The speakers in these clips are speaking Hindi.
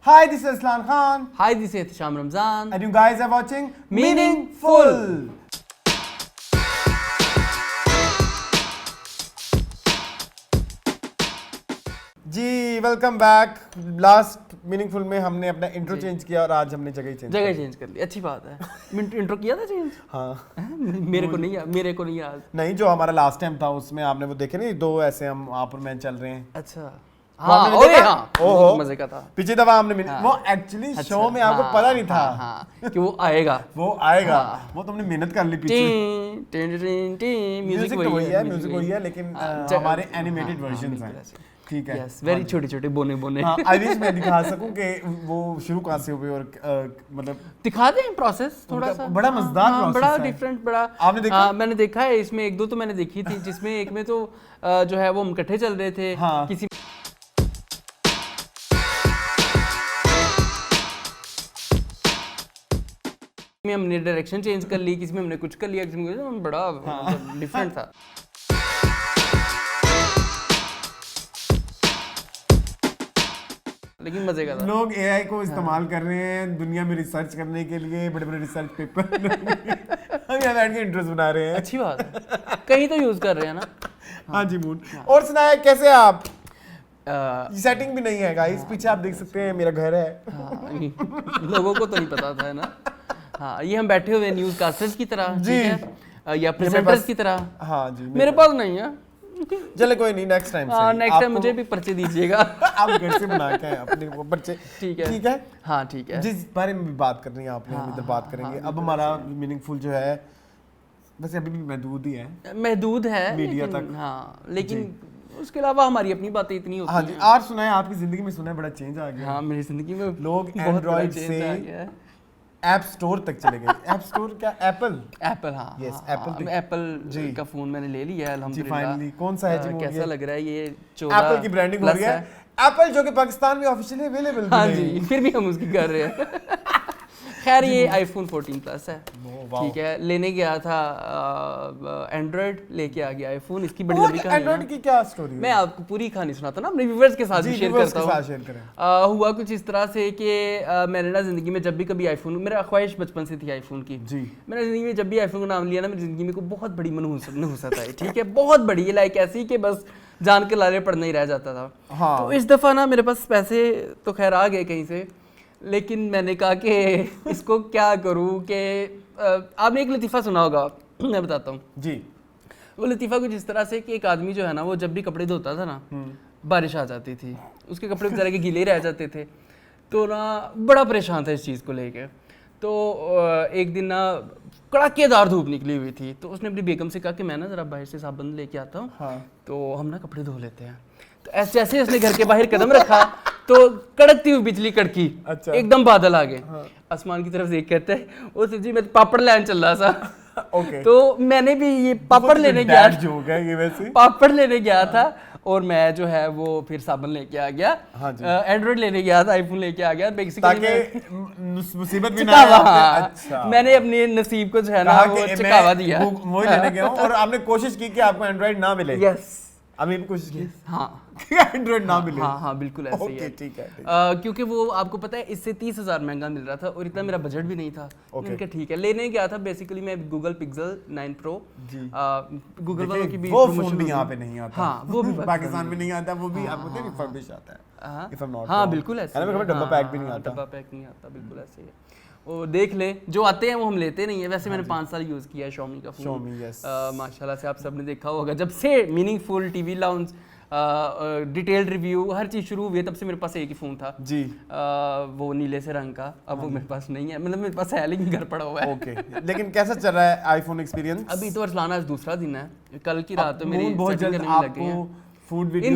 Hi, this is Aslan Khan. Hi, this is Ihtisham Ramzan. And you guys are watching Meaningful. जी वेलकम बैक। लास्ट मीनिंगफुल में हमने अपना इंट्रो चेंज किया और आज हमने जगह चेंज कर ली। अच्छी बात है। इंट्रो किया था चेंज? हाँ मेरे को नहीं याद। नहीं, जो हमारा लास्ट टाइम था उसमें आपने वो देखे नहीं, दो ऐसे हम आप और मैं चल रहे हैं। अच्छा हाँ, ओहो मजे का था। पिछली दफा हमने वो एक्चुअली शो में आपको पता नहीं था कि वो आएगा। वो तुमने मेहनत कर ली पीछे। म्यूजिक वही है लेकिन हमारे एनिमेटेड वर्जन्स हैं। ठीक है, वेरी छोटे बोने। आई विश मैं दिखा सकूं कि वो शुरू कहां से हुए और मतलब दिखा दें प्रोसेस थोड़ा सा। बड़ा मजेदार प्रोसेस है, बड़ा डिफरेंट, बड़ा आपने देखा? मैंने देखा है। इसमें एक दो तो मैंने देखी थी, जिसमें एक में तो जो है वो हम इकट्ठे चल रहे थे किसी में हमने डायरेक्शन चेंज कर ली, किसी में हमने कुछ कर लिया, किसी में बड़ा डिफरेंट था। लेकिन मजे का था। लोग एआई को इस्तेमाल कर रहे हैं दुनिया में रिसर्च करने के लिए, बड़े-बड़े रिसर्च पेपर हम यहाँ बैठ के इंट्रोस बना रहे हैं। अच्छी बात है, कहीं तो यूज कर रहे हैं ना। हाँ जी मून। और सुनाए कैसे आप? सेटिंग भी नहीं है गाइस, पीछे आप देख सकते हैं मेरा घर है। लोगों को तो नहीं पता था ना। हाँ, ये हम बैठे हुए न्यूज कास्टर्स की तरह जी या प्रेजेंटर्स की तरह। हाँ जी, मेरे पास नहीं है। चले कोई नहीं, नेक्स्ट टाइम नेक्स्ट टाइम मुझे भी पर्चे दीजिएगा। आप घर से बना के अपने वो पर्चे। ठीक है हाँ ठीक है। जिस बारे में भी बात करनी है आपने हम इधर बात करेंगे। अब हमारा मीनिंगफुल जो है वैसे अभी भी महदूद है मीडिया तक। हाँ, लेकिन उसके अलावा हमारी अपनी बातें इतनी होती हैं। हाँ जी, आज सुना है आपकी जिंदगी में, सुना है बड़ा चेंज आ गया। हाँ, मेरी जिंदगी में लोग एंड्रॉइड से ऐप स्टोर तक चले गए। ऐप स्टोर क्या? एप्पल। हाँ यस, एप्पल का फोन मैंने ले लिया है अल्हम्दुलिल्लाह। फाइनली कौन सा है जी? कैसा लग रहा है ये? 14 एप्पल की ब्रांडिंग हो रही है। एप्पल जो कि पाकिस्तान में ऑफिशियली अवेलेबल हाँ जी, फिर भी हम उसकी कर रहे हैं। खैर ये आईफोन 14 प्लस है। ठीक है, लेने गया था एंड्रॉइड, लेके आ गया आईफोन। इसकी बड़ी लंबी कहानी है। एंड्रॉइड की क्या स्टोरी है? मैं आपको पूरी कहानी सुनाता ना, अपने व्यूअर्स के साथ भी शेयर करता हूँ। हुआ कुछ इस तरह से कि मैंने ना जिंदगी में जब भी कभी आईफोन, मेरा ख्वाहिश बचपन से थी आईफोन की जी। मैंने जिंदगी में जब भी आईफोन का नाम लिया ना, मेरी जिंदगी में को बहुत बड़ी मनहूसत आई। ठीक है, बहुत बड़ी, लाइक ऐसी कि बस जान के लारे पढ़ना ही रह जाता था। तो इस दफा ना मेरे पास पैसे तो खैर आ गए कहीं से, लेकिन मैंने कहा कि इसको क्या करूं कि आपने एक लतीफ़ा सुना होगा, मैं बताता हूँ जी। वो लतीफ़ा कुछ इस तरह से कि एक आदमी जो है ना, वो जब भी कपड़े धोता था ना, बारिश आ जाती थी, उसके कपड़े बेचारे के गीले रह जाते थे। तो ना बड़ा परेशान था इस चीज़ को लेके। तो एक दिन ना कड़ाकेदार धूप निकली हुई थी, तो उसने अपनी बेगम से कहा कि मैं ना ज़रा बाहर से साबुन लेके आता हूँ, तो हम ना कपड़े धो लेते हैं। तो ऐसे ऐसे उसने घर के बाहर कदम रखा तो कड़कती हुई बिजली कड़की। अच्छा। एकदम बादल आ गए। आसमान की तरफ देख कहते हैं ओ जी मैं पापड़ लेने चल रहा था। ओके। तो मैंने भी ये पापड़ लेने गया जो गया ये वैसे पापड़ लेने गया था, और मैं जो है वो फिर साबुन लेके आ गया। एंड्रॉइड लेने गया था, आईफोन लेके आ गया बेसिकली मुसीबत भी ना आए। अच्छा। मैंने अपने नसीब को जो है ना वो चकावा दिया। वो लेने गया और आपने कोशिश की कि आपको एंड्रॉइड ना मिले। यस, अभी भी कोशिश की। हाँ, एंड्रॉइड ना मिले। हाँ बिल्कुल ऐसे ही है। ठीक है। क्योंकि वो आपको पता है इससे 30,000 महंगा मिल रहा था और इतना मेरा बजट भी नहीं था। मैंने कहा ठीक है, लेने गया था। बेसिकली मैं गूगल पिक्सल 9 प्रो, गूगल वालों की भी वो फोन भी यहाँ पे नहीं आता। हाँ, वो भी पाकिस्तान में नहीं आता, वो भी आपको पता है रिफर्बिश आता है। हाँ बिल्कुल ऐसे, डब्बा पैक भी नहीं आता। डब्बा पैक नहीं आता, बिल्कुल ऐसे ही है। और देख ले, जो आते हैं वो हम लेते नहीं है। वैसे मैंने 5 साल यूज़ किया है Xiaomi का फ़ोन। माशाल्लाह से आप सबने देखा होगा, जब से meaningful TV lounge detailed review हर चीज़ शुरू हुई है, तब से मेरे पास एक ही फ़ोन था जी। वो नीले से रंग का। अब वो मेरे पास नहीं है, मतलब मेरे पास है लेकिन घर पड़ा हुआ है। ओके। लेकिन कैसा चल रहा है आईफोन एक्सपीरियंस? अभी तो अरसलान आज दूसरा दिन है, कल की रात तो मेरी बहुत जल्द आपको फूड वीडियोस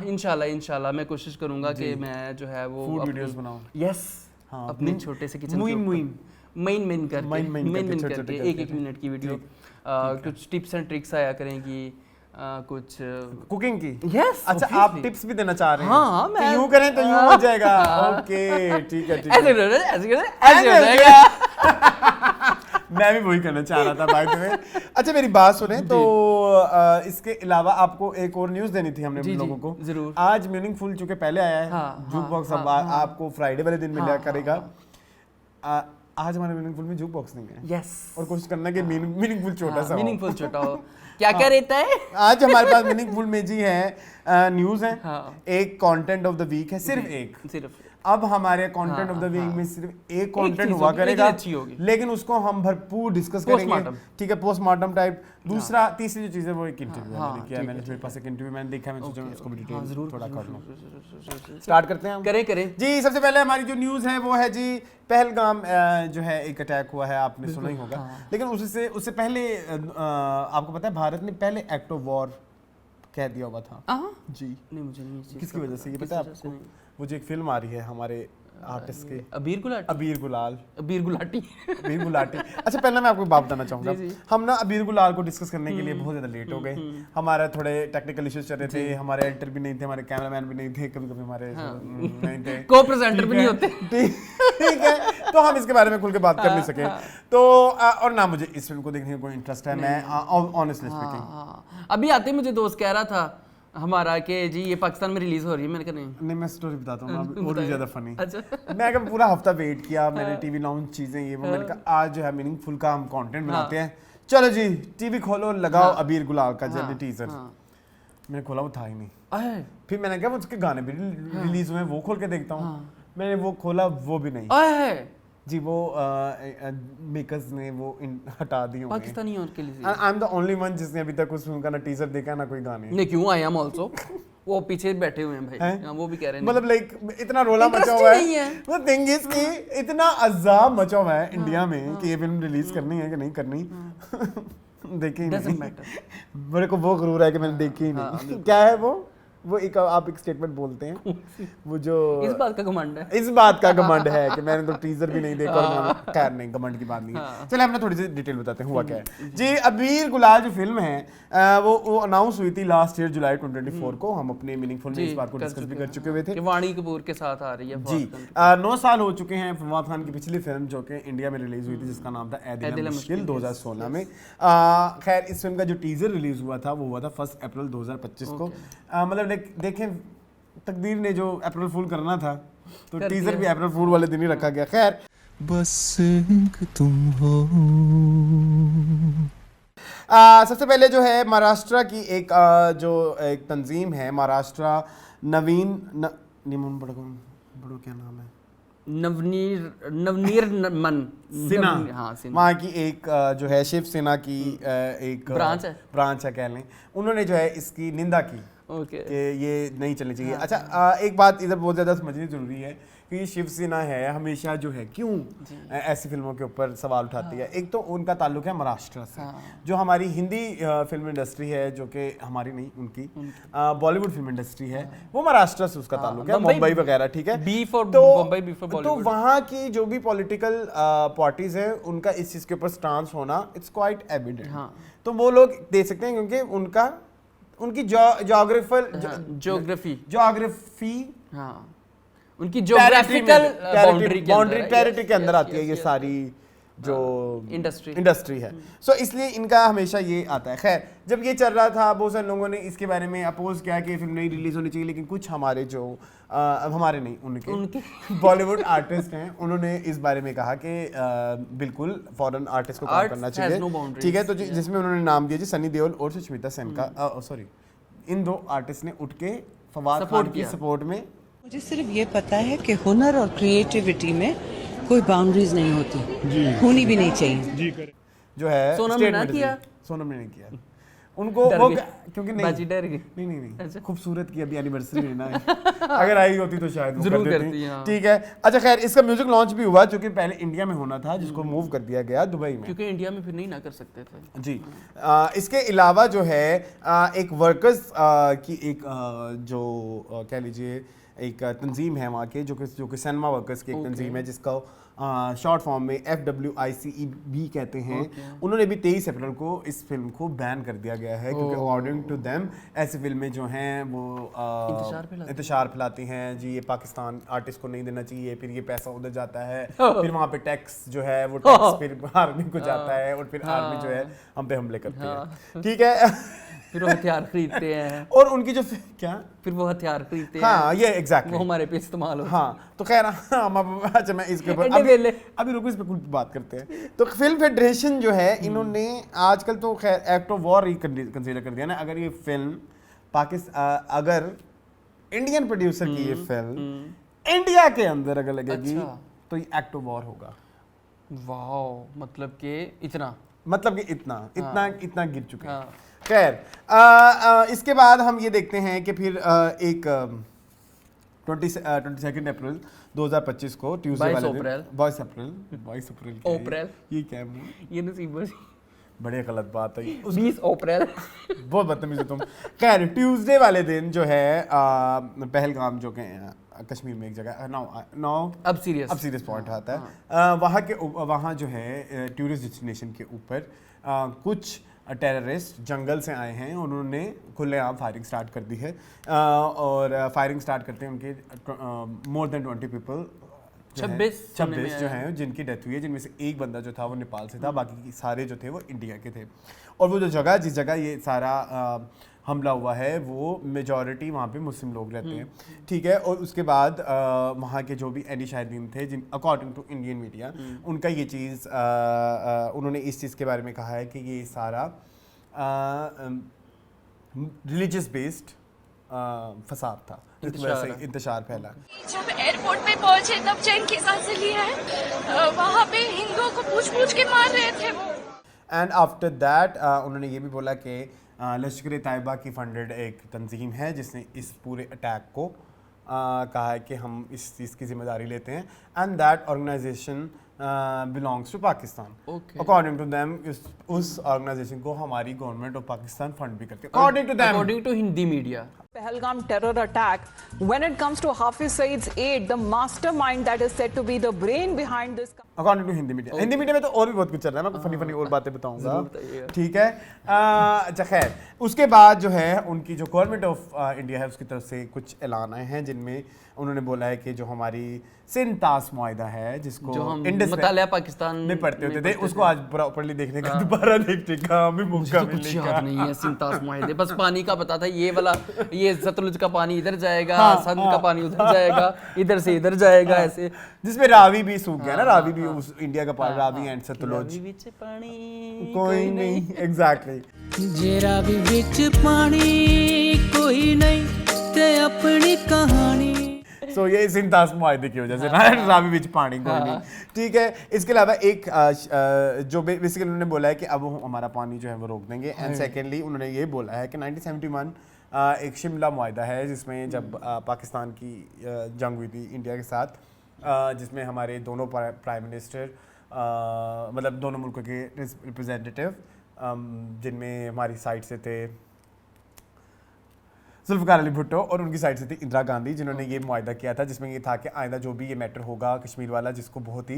इंशाल्लाह मैं कोशिश करूंगा कि मैं जो है वो फूड वीडियोस बनाऊं। यस, अपने छोटे से किचन मेन करके 1-1 मिनट की वीडियो, कुछ टिप्स एंड ट्रिक्स आया करेंगी, कुछ कुकिंग की। यस। अच्छा, आप टिप्स भी देना चाह रहे हैं? हाँ, मैं यूं करें तो यूं हो जाएगा। ओके ठीक है, ऐसे हो जाएगा। मैं भी वही करना चाह रहा था बाय द वे। अच्छा मेरी बात सुने तो इसके अलावा आपको एक और न्यूज़ देनी थी हमने लोगों को। जरूर। आज मीनिंगफुल चूंकि पहले आया है, जूक बॉक्स अब आपको फ्राइडे वाले दिन मिला करेगा। आज हमारे मीनिंगफुल में जूक बॉक्स नहीं है। यस। और कोशिश करना कि मीनिंगफुल छोटा सा हो। मीनिंगफुल छोटा हो। क्या क्या रहता है? आज हमारे पास मीनिंगफुल में जी है न्यूज़ है, एक कंटेंट ऑफ द वीक है, सिर्फ अब हमारे कंटेंट ऑफ द वीक में सिर्फ एक कंटेंट हुआ करेगा, लेकिन उसको हम भरपूर डिस्कस करेंगे, ठीक है, पोस्टमार्टम टाइप। दूसरा तीसरी जो चीज़ है वो एक इंटरव्यू मैंने किया, मैंने मेरे पास एक इंटरव्यू मैंने देखा, मैं सोचा उसको भी डिटेल थोड़ा कर लूं। स्टार्ट करते हैं हम। करें जी। सबसे पहले हमारी जो न्यूज़ है वो है जी पहलगाम जो है एक अटैक हुआ है, आपने सुना ही होगा। लेकिन उससे पहले आपको पता है भारत ने पहले एक्ट ऑफ वॉर कह दिया हुआ था जी। नहीं मुझे नहीं, किसकी वजह से ये पता है आपको? वो जो एक फिल्म आ रही है हमारे आर्टिस्ट के, अबीर गुलाटी। अच्छा पहले मैं आपको बात बताना चाहूंगा, हम ना अबीर गुलाल को डिस्कस करने के लिए बहुत ज्यादा लेट हो गए। हमारा थोड़े टेक्निकल इश्यूज चल रहे थे, हमारे एडिटर भी नहीं थे, हमारे कैमरामैन भी नहीं थे, कभी हमारे नहीं थे, को प्रेजेंटर भी नहीं होते, ठीक है, तो हम इसके बारे में खुल के बात कर नहीं सके। तो और ना मुझे इस फिल्म को देखने का कोई इंटरेस्ट है, मैं ऑनेस्टली स्पीकिंग। अभी आते मुझे दोस्त कह रहा था हमारा कि जी ये पाकिस्तान में रिलीज हो रही है, मैंने कहा नहीं मैं स्टोरी बताता हूँ और भी ज्यादा फनी। अच्छा। मैं कब पूरा हफ्ता वेट किया, मैंने टीवी लॉन्च चीजें ये वो, मैंने कहा आज जो है मीनिंगफुल का हम कंटेंट बनाते हैं, चलो जी टीवी खोलो, लगाओ अबीर गुलाल का जल्दी टीजर। मैंने खोला वो था ही नहीं। फिर मैंने कहा उसके गाने भी रिलीज हुए वो खोल के देखता हूँ, मैंने वो खोला वो भी नहीं जी, वो मेकर्स ने वो हटा दिए पाकिस्तानी और के लिए। I am the only one जिसने अभी तक उस फिल्म का ना टीजर देखा ना कोई गाने। नहीं क्यों, आई एम आल्सो वो पीछे बैठे हुए हैं भाई, वो भी कह रहे हैं मतलब लाइक इतना रोला मचा हुआ है, वो थिंग इज कि इतना अज़ाब मचा हुआ है इंडिया में कि ये फिल्म रिलीज करनी है कि नहीं करनी, देखी ही नहीं। मेरे को वो गुरूर है कि मैंने देखी ही नहीं। क्या है वो एक आप एक स्टेटमेंट बोलते हैं, वो जो इस बात का घमंड है कि मैंने तो टीजर भी नहीं देखा और खैर नहीं, घमंड की बात नहीं है। चलिए हमने थोड़ी सी डिटेल बताते हैं हुआ क्या है जी। अबीर गुलाल जो फिल्म है वो अनाउंस हुई थी लास्ट ईयर जुलाई 2024 को। हम अपने मीनिंगफुल में इस बात को डिस्कस भी कर चुके हुए थे। वाणी कपूर के साथ आ रही है जी। 9 साल हो चुके हैं फवाद खान की पिछली फिल्म जो कि इंडिया में रिलीज हुई थी, जिसका नाम था ए दिल है मुश्किल 2016 में। खैर इस फिल्म का जो टीजर रिलीज हुआ था वो हुआ था 1 अप्रैल 2025 को। मतलब देखें तकदीर ने जो अप्रैल फूल करना था तो टीजर भी अप्रैल फूल वाले दिन ही रखा गया। खैर बस एक तुम हो। सबसे पहले जो है महाराष्ट्र की एक जो एक तंजीम है, महाराष्ट्र नवीन बड़ो क्या नाम है, नवनीर मन सिन्हा, वहाँ की एक जो है शिवसेना की एक ब्रांच है कह लें, उन्होंने जो है इसकी निंदा की कि ये नहीं चलनी चाहिए। अच्छा एक बात इधर बहुत ज़्यादा समझनी ज़रूरी है कि शिवसेना है हमेशा जो है क्यों ऐसी फिल्मों के ऊपर सवाल उठाती है। एक तो उनका ताल्लुक है महाराष्ट्र से, जो हमारी हिंदी फिल्म इंडस्ट्री है जो कि हमारी नहीं उनकी बॉलीवुड फिल्म इंडस्ट्री है, वो महाराष्ट्र से उसका ताल्लुक है, मुंबई वगैरह, ठीक है। तो वहाँ की जो भी पॉलिटिकल पार्टीज है उनका इस चीज़ के ऊपर स्टांस होना इट्स क्वाइट एविडेंट। तो वो लोग दे सकते हैं क्योंकि उनकी ज्योग्राफी उनकी ज्योग्राफिकल टेरिटरी के अंदर आती है ये सारी जो इंडस्ट्री है। सो इसलिए इनका हमेशा ये आता है। खैर जब ये चल रहा था बहुत सारे लोगों ने इसके बारे में अपोज किया कि फिल्म नहीं रिलीज होनी चाहिए, लेकिन कुछ हमारे जो हमारे नहीं उनके बॉलीवुड आर्टिस्ट हैं उन्होंने इस बारे में कहा कि बिल्कुल फॉरेन आर्टिस्ट को काम करना चाहिए, ठीक है। तो जिसमें उन्होंने नाम दिया जी सनी देओल और सुष्मिता सेन का, सॉरी इन दो आर्टिस्ट ने उठ के फवाद खान की सपोर्ट में। मुझे सिर्फ ये पता है कि हुनर और क्रिएटिविटी में कोई बाउंड्रीज नहीं होती, होनी भी नहीं चाहिए। जो है सोनम ने नहीं किया उनको वो क्योंकि नहीं खूबसूरत की अभी एनिवर्सरी है ना, अगर आई होती तो शायद जरूर करती, ठीक है। अच्छा खैर इसका म्यूजिक लॉन्च भी हुआ जो कि पहले इंडिया में होना था, जिसको मूव कर दिया गया दुबई में, क्योंकि इंडिया में फिर नहीं ना कर सकते थे जी। इसके अलावा जो है एक वर्कर्स की एक जो कह लीजिए एक तंजीम है वहाँ के जो कि सिनेमा वर्कर्स की एक तंजीम है जिसका शॉर्ट फॉर्म में FWICEB कहते हैं। उन्होंने भी 23 अप्रैल को इस फिल्म को बैन कर दिया गया है क्योंकि अकॉर्डिंग टू देम ऐसी फिल्में जो हैं वो इंतशार फैलाती हैं जी, ये पाकिस्तान आर्टिस्ट को नहीं देना चाहिए, फिर ये पैसा उधर जाता है, फिर वहाँ पे टैक्स जो है वो टैक्स फिर आर्मी को जाता है और फिर आर्मी जो है हम पे हमले करती है, ठीक है। फिर वो हथियार खरीदते हैं और उनकी जो क्या फिर वो हथियार खरीदते हैं, हाँ ये एग्जैक्टली वो हमारे पे इस्तेमाल होते हैं। हाँ तो खैर अच्छा मैं इसके ऊपर अभी रुको, इस पे कुछ बात करते हैं। तो फिल्म फेडरेशन जो है इन्होंने आजकल तो खैर act of war he consider कर दिया ना। अगर ये फिल्म पाकिस्तान अगर इंडियन प्रोड्यूसर की ये फिल्म इंडिया के अंदर अगर लगेगी तो ये एक्ट ऑफ वॉर होगा। वाह, मतलब कि इतना इतना गिर चुके हैं। खैर इसके बाद हम ये देखते हैं कि फिर एक 22 अप्रैल 2025 को ट्यूसडे वाले दिन 22 अप्रैल ये क्या है, ये नसीब बड़े गलत बात है 20 अप्रैल बहुत बदतमीज हो तुम। खैर ट्यूसडे वाले दिन जो है पहलगाम जो के कश्मीर में एक जगह नौ अब सीरियस पॉइंट आता है, वहाँ जो है टूरिस्ट डेस्टिनेशन के ऊपर कुछ टेररिस्ट जंगल से आए हैं, उन्होंने खुलेआम फायरिंग स्टार्ट कर दी है और फायरिंग स्टार्ट करते हैं उनके मोर देन 20 पीपल 26 जो हैं जिनकी डेथ हुई है, जिनमें से एक बंदा जो था वो नेपाल से था, बाकी सारे जो थे वो इंडिया के थे। और वो जो जगह जिस जगह ये सारा हमला हुआ है वो मेजॉरिटी वहाँ पे मुस्लिम लोग रहते हैं, ठीक है। और उसके बाद वहाँ के जो भी एनी शाहिदीन थे जिन अकॉर्डिंग टू इंडियन मीडिया उनका ये चीज़ उन्होंने इस चीज़ के बारे में कहा है कि ये सारा रिलीजियस बेस्ड फसाद था, इस वजह से इंतशार फैला। जब एयरपोर्ट पे पहुंचे तब चैन की सांसें ली है, वहाँ पे हिंदुओं को पूछ के मार रहे थे वो। एंड आफ्टर दैट उन्होंने ये भी बोला कि लश्कर तैयबा की फंडेड एक तंजीम है जिसने इस पूरे अटैक को कहा है कि हम इस चीज़ की जिम्मेदारी लेते हैं and that organisation belongs to Pakistan. According to them उस ऑर्गेनाइजेशन को हमारी गवर्नमेंट ऑफ पाकिस्तान फंड भी करती है according to Hindi media. Pahalgam terror attack, when it comes to Hafiz Saeed's aid, the mastermind that is said to be the brain behind this. According to Hindi media, Hindi media में तो और भी बहुत कुछ चल रहा है, मैं फनी और बातें बताऊंगा, ठीक है। अच्छा खैर उसके बाद जो है उनकी जो गवर्नमेंट ऑफ इंडिया है उसकी तरफ से कुछ ऐलान आए हैं जिनमें उन्होंने बोला है कि जो हमारी सिंतास मुआहिदा है जिसको जो हम मुतालिया पाकिस्तान में पढ़ते होते थे उसको आज प्रॉपर्ली देखने का दोबारा देखने का हमें मौका मिलेगा। नहीं है सिंतास मुआहिदे, बस पानी का पता था ये वाला, ये सतलुज का पानी इधर जाएगा, संद का पानी उधर जाएगा, इधर से इधर जाएगा, ऐसे जिसमें रावी भी सूख गया ना, रावी भी उस इंडिया का पानी, रावी एंड सतलुज पानी कोई नहीं एग्जैक्टली जे रावी विच पानी कोई नहीं ते अपनी कहानी। सो ये सिंतास मुआहिदे की वजह से ना रावी विच पानी कोई नहीं, ठीक है। इसके अलावा एक जो बेसिकली उन्होंने बोला है कि अब हमारा पानी जो है वो रोक देंगे एंड सेकेंडली उन्होंने ये बोला है कि 1971 एक शिमला मुआहिदा है जिसमें जब पाकिस्तान की जंग हुई थी इंडिया के साथ, जिसमें हमारे दोनों प्राइम मिनिस्टर मतलब दोनों मुल्कों के रिप्रेजेंटेटिव जिनमें हमारी साइड से थे जुल्फ़िकार अली भुट्टो और उनकी साइड से थी इंदिरा गांधी, जिन्होंने ये मुआहिदा किया था जिसमें ये था कि आइंदा जो भी ये मैटर होगा कश्मीर वाला जिसको बहुत ही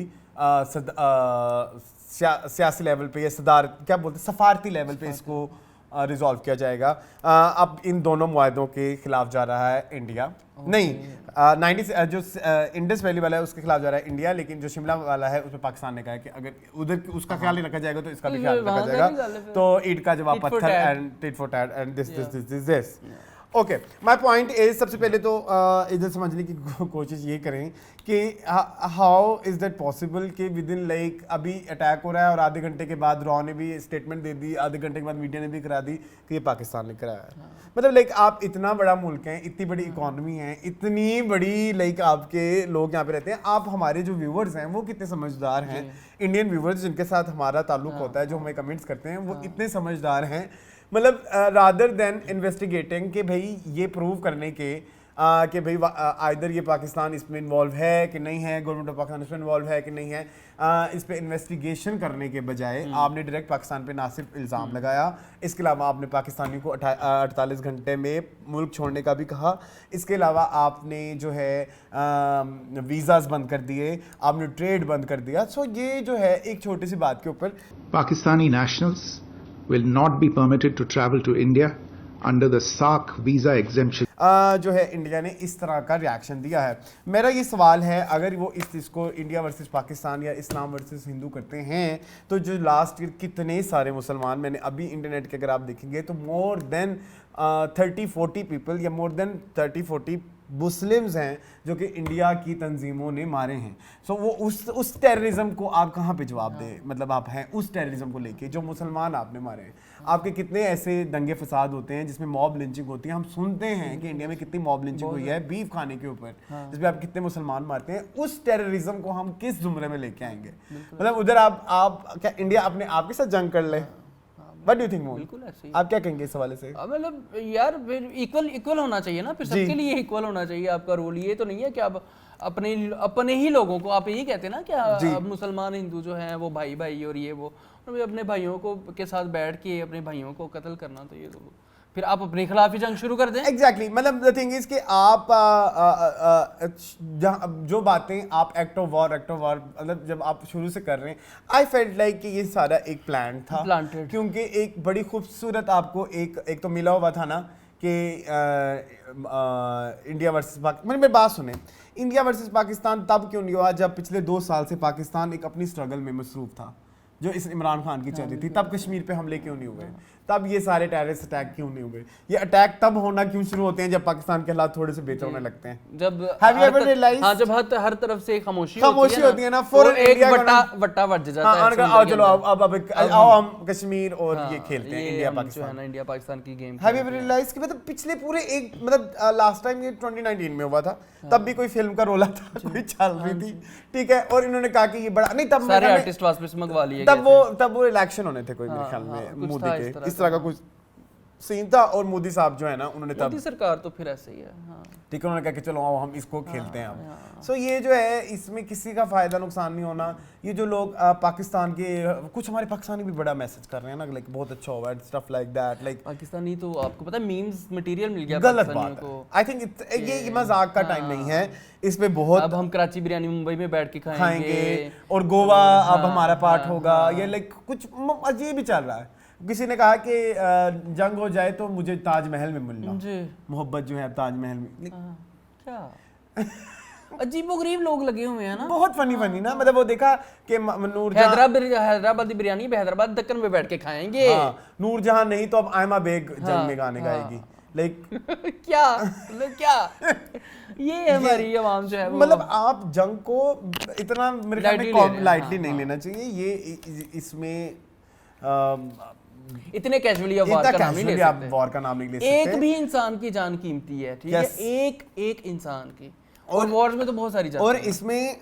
सियासी लेवल पे या सफारती लेवल पे इसको रिजॉल्व किया जाएगा। अब इन दोनों मुआहिदों के खिलाफ जा रहा है इंडिया, नहीं जो इंडस वैली वाला है उसके खिलाफ जा रहा है इंडिया, लेकिन जो शिमला वाला है उसमें पाकिस्तान ने कहा है कि अगर उधर उसका ख्याल नहीं रखा जाएगा तो इसका भी ख्याल रखा जाएगा, तो ईंट का जवाब पत्थर and tit for tat and this. Okay my point is, सबसे पहले तो इधर समझने की कोशिश ये करें कि हाउ इज़ दैट पॉसिबल कि विद इन लाइक अभी अटैक हो रहा है और आधे घंटे के बाद रॉ ने भी स्टेटमेंट दे दी, आधे घंटे के बाद मीडिया ने भी करा दी कि ये पाकिस्तान ने कराया है। मतलब लाइक आप इतना बड़ा मुल्क हैं, इतनी बड़ी इकॉनमी है, इतनी बड़ी लाइक आपके लोग यहाँ पे रहते हैं, आप हमारे जो व्यूवर्स हैं वो कितने समझदार हैं, इंडियन व्यूवर्स जिनके साथ हमारा ताल्लुक होता है, जो हमें कमेंट्स करते हैं वो इतने समझदार हैं, मतलब रादर देन इन्वेस्टिगेटिंग कि भाई ये प्रूव करने के कि भाई आइदर ये पाकिस्तान इसमें इन्वॉल्व है कि नहीं है, गवर्नमेंट ऑफ पाकिस्तान इसमें इन्वॉल्व है कि नहीं है, इस पे इन्वेस्टिगेशन करने के बजाय आपने डायरेक्ट पाकिस्तान पे ना सिर्फ इल्ज़ाम लगाया, इसके अलावा आपने पाकिस्तानी को 48 घंटे में मुल्क छोड़ने का भी कहा, इसके अलावा आपने जो है वीज़ाज़ बंद कर दिए, आपने ट्रेड बंद कर दिया। सो ये जो है एक छोटी सी बात के ऊपर Pakistani nationals will not be permitted to travel to India under the SAARC visa exemption. जो है इंडिया ने इस तरह का रिएक्शन दिया है। मेरा ये सवाल है, अगर वो इस चीज़ को इंडिया वर्सेस पाकिस्तान या इस्लाम वर्सेस हिंदू करते हैं, तो जो लास्ट ईयर कितने सारे मुसलमान, मैंने अभी इंटरनेट के अगर आप देखेंगे तो मोर देन 30-40 पीपल या मोर देन 30-40 मुस्लिम्स हैं जो कि इंडिया की तंजीमों ने मारे हैं। सो वो उस टेररिज्म को आप कहाँ पे जवाब दें, मतलब आप हैं उस टेररिज्म को लेके जो मुसलमान आपने मारे हैं। आपके कितने ऐसे दंगे फसाद होते हैं जिसमें मॉब लिंचिंग होती है, हम सुनते हैं कि इंडिया में कितनी मॉब लिंचिंग हुई है बीफ खाने के ऊपर, जिसमें आप कितने मुसलमान मारते हैं। उस टेररिज्म को हम किस जुमरे में लेके आएंगे? मतलब उधर आप क्या इंडिया अपने आप के साथ जंग कर ले? What do you think, Mohan? बिल्कुल ऐसे ही। आप क्या कहेंगे इस हवाले से? मतलब यार फिर इक्वल होना चाहिए ना, फिर सबके लिए इक्वल होना चाहिए आपका रोल। ये तो नहीं है कि आप अपने ही लोगों को, आप यही कहते हैं ना कि अब मुसलमान हिंदू जो हैं वो भाई भाई और ये वो, अपने भाइयों को के साथ बैठ के अपने भाइयों को कत्ल करना, तो ये तो फिर आप अपने खिलाफ ही जंग शुरू कर दें। एग्जैक्टली मतलब द थिंग इज कि आप जो बातें आप एक्ट ऑफ वॉर मतलब जब आप शुरू से कर रहे हैं, आई फेल्ट लाइक कि ये सारा एक प्लान था, क्योंकि एक बड़ी खूबसूरत आपको एक तो मिला हुआ था ना कि इंडिया वर्सेस पाकिस्तान। मेरी बात सुने, इंडिया वर्सेस पाकिस्तान तब क्यों नहीं हुआ जब पिछले 2 साल से पाकिस्तान एक अपनी स्ट्रगल में मसरूफ था जो इस इमरान खान की चल रही थी। तब कश्मीर पे हमले क्यों नहीं हुए? तब ये सारे टेररिस्ट अटैक क्यों नहीं हुए? ये अटैक तब होना क्यों शुरू होते हैं जब पाकिस्तान के हालात थोड़े से बेहतर होने लगते हैं, जब जब हर तरफ से खामोशी होती है ना, फॉर एक वट्टा बज जाता है। आओ चलो अब हम कश्मीर और ये खेलते हैं इंडिया पाकिस्तान, इंडिया पाकिस्तान की game. Have you ever realised कि मतलब पिछले पूरे एक मतलब लास्ट टाइम ये 2019 में हुआ था, तब भी कोई फिल्म का रोला था, कोई चल रही थी, ठीक है, और इन्होंने कहा कि ये बड़ा नहीं, तब सारे आर्टिस्ट वापस मंगवा लिए, तब वो इलेक्शन होने थे कोई मेरे ख्याल में मोदी के, इस तरह का कुछ सीन था। और मोदी साहब जो है ना, उन्होंने तब मोदी सरकार तो फिर ऐसे ही है, ठीक है, उन्होंने कहा कि चलो आओ हम इसको खेलते हैं अब। सो ये जो है इसमें किसी का फायदा नुकसान नहीं होना। ये जो लोग पाकिस्तान के कुछ हमारे पाकिस्तानी भी बड़ा मैसेज कर रहे हैं ना, लाइक बहुत अच्छा हुआ है stuff like that, like Pakistani तो आपको पता है मीम्स मटेरियल मिल गया गलत बात है। आई थिंक ये मजाक का टाइम नहीं है, इस पे बहुत अब हम कराची बिरयानी मुंबई में बैठ के खाएंगे और गोवा अब हमारा पार्ट होगा, ये लाइक कुछ अजीब ही चल रहा है। किसी ने कहा कि जंग हो जाए तो मुझे ताजमहल में मिलना, मोहब्बत जो है ताजमहल में, क्या अजीबोगरीब लोग लगे हुए हैं ना, बहुत फनी ना। मतलब वो देखा कि हैदराबादी बिरयानी हैदराबाद दक्कन में बैठ के खाएंगे, नूरजहां नहीं तो अब आयमा बेग जंग में गाने गाएगी, लाइक क्या ये हमारी आवाम जो है, मतलब आप जंग को इतना मेरे ख्याल में लाइटली नहीं लेना चाहिए। ये इसमें इतने कैजुअली आप वॉर का नाम नहीं ले सकते। एक भी इंसान की जान कीमती है, ठीक है, एक इंसान की, और वॉर्स में तो बहुत सारी जान, और इसमें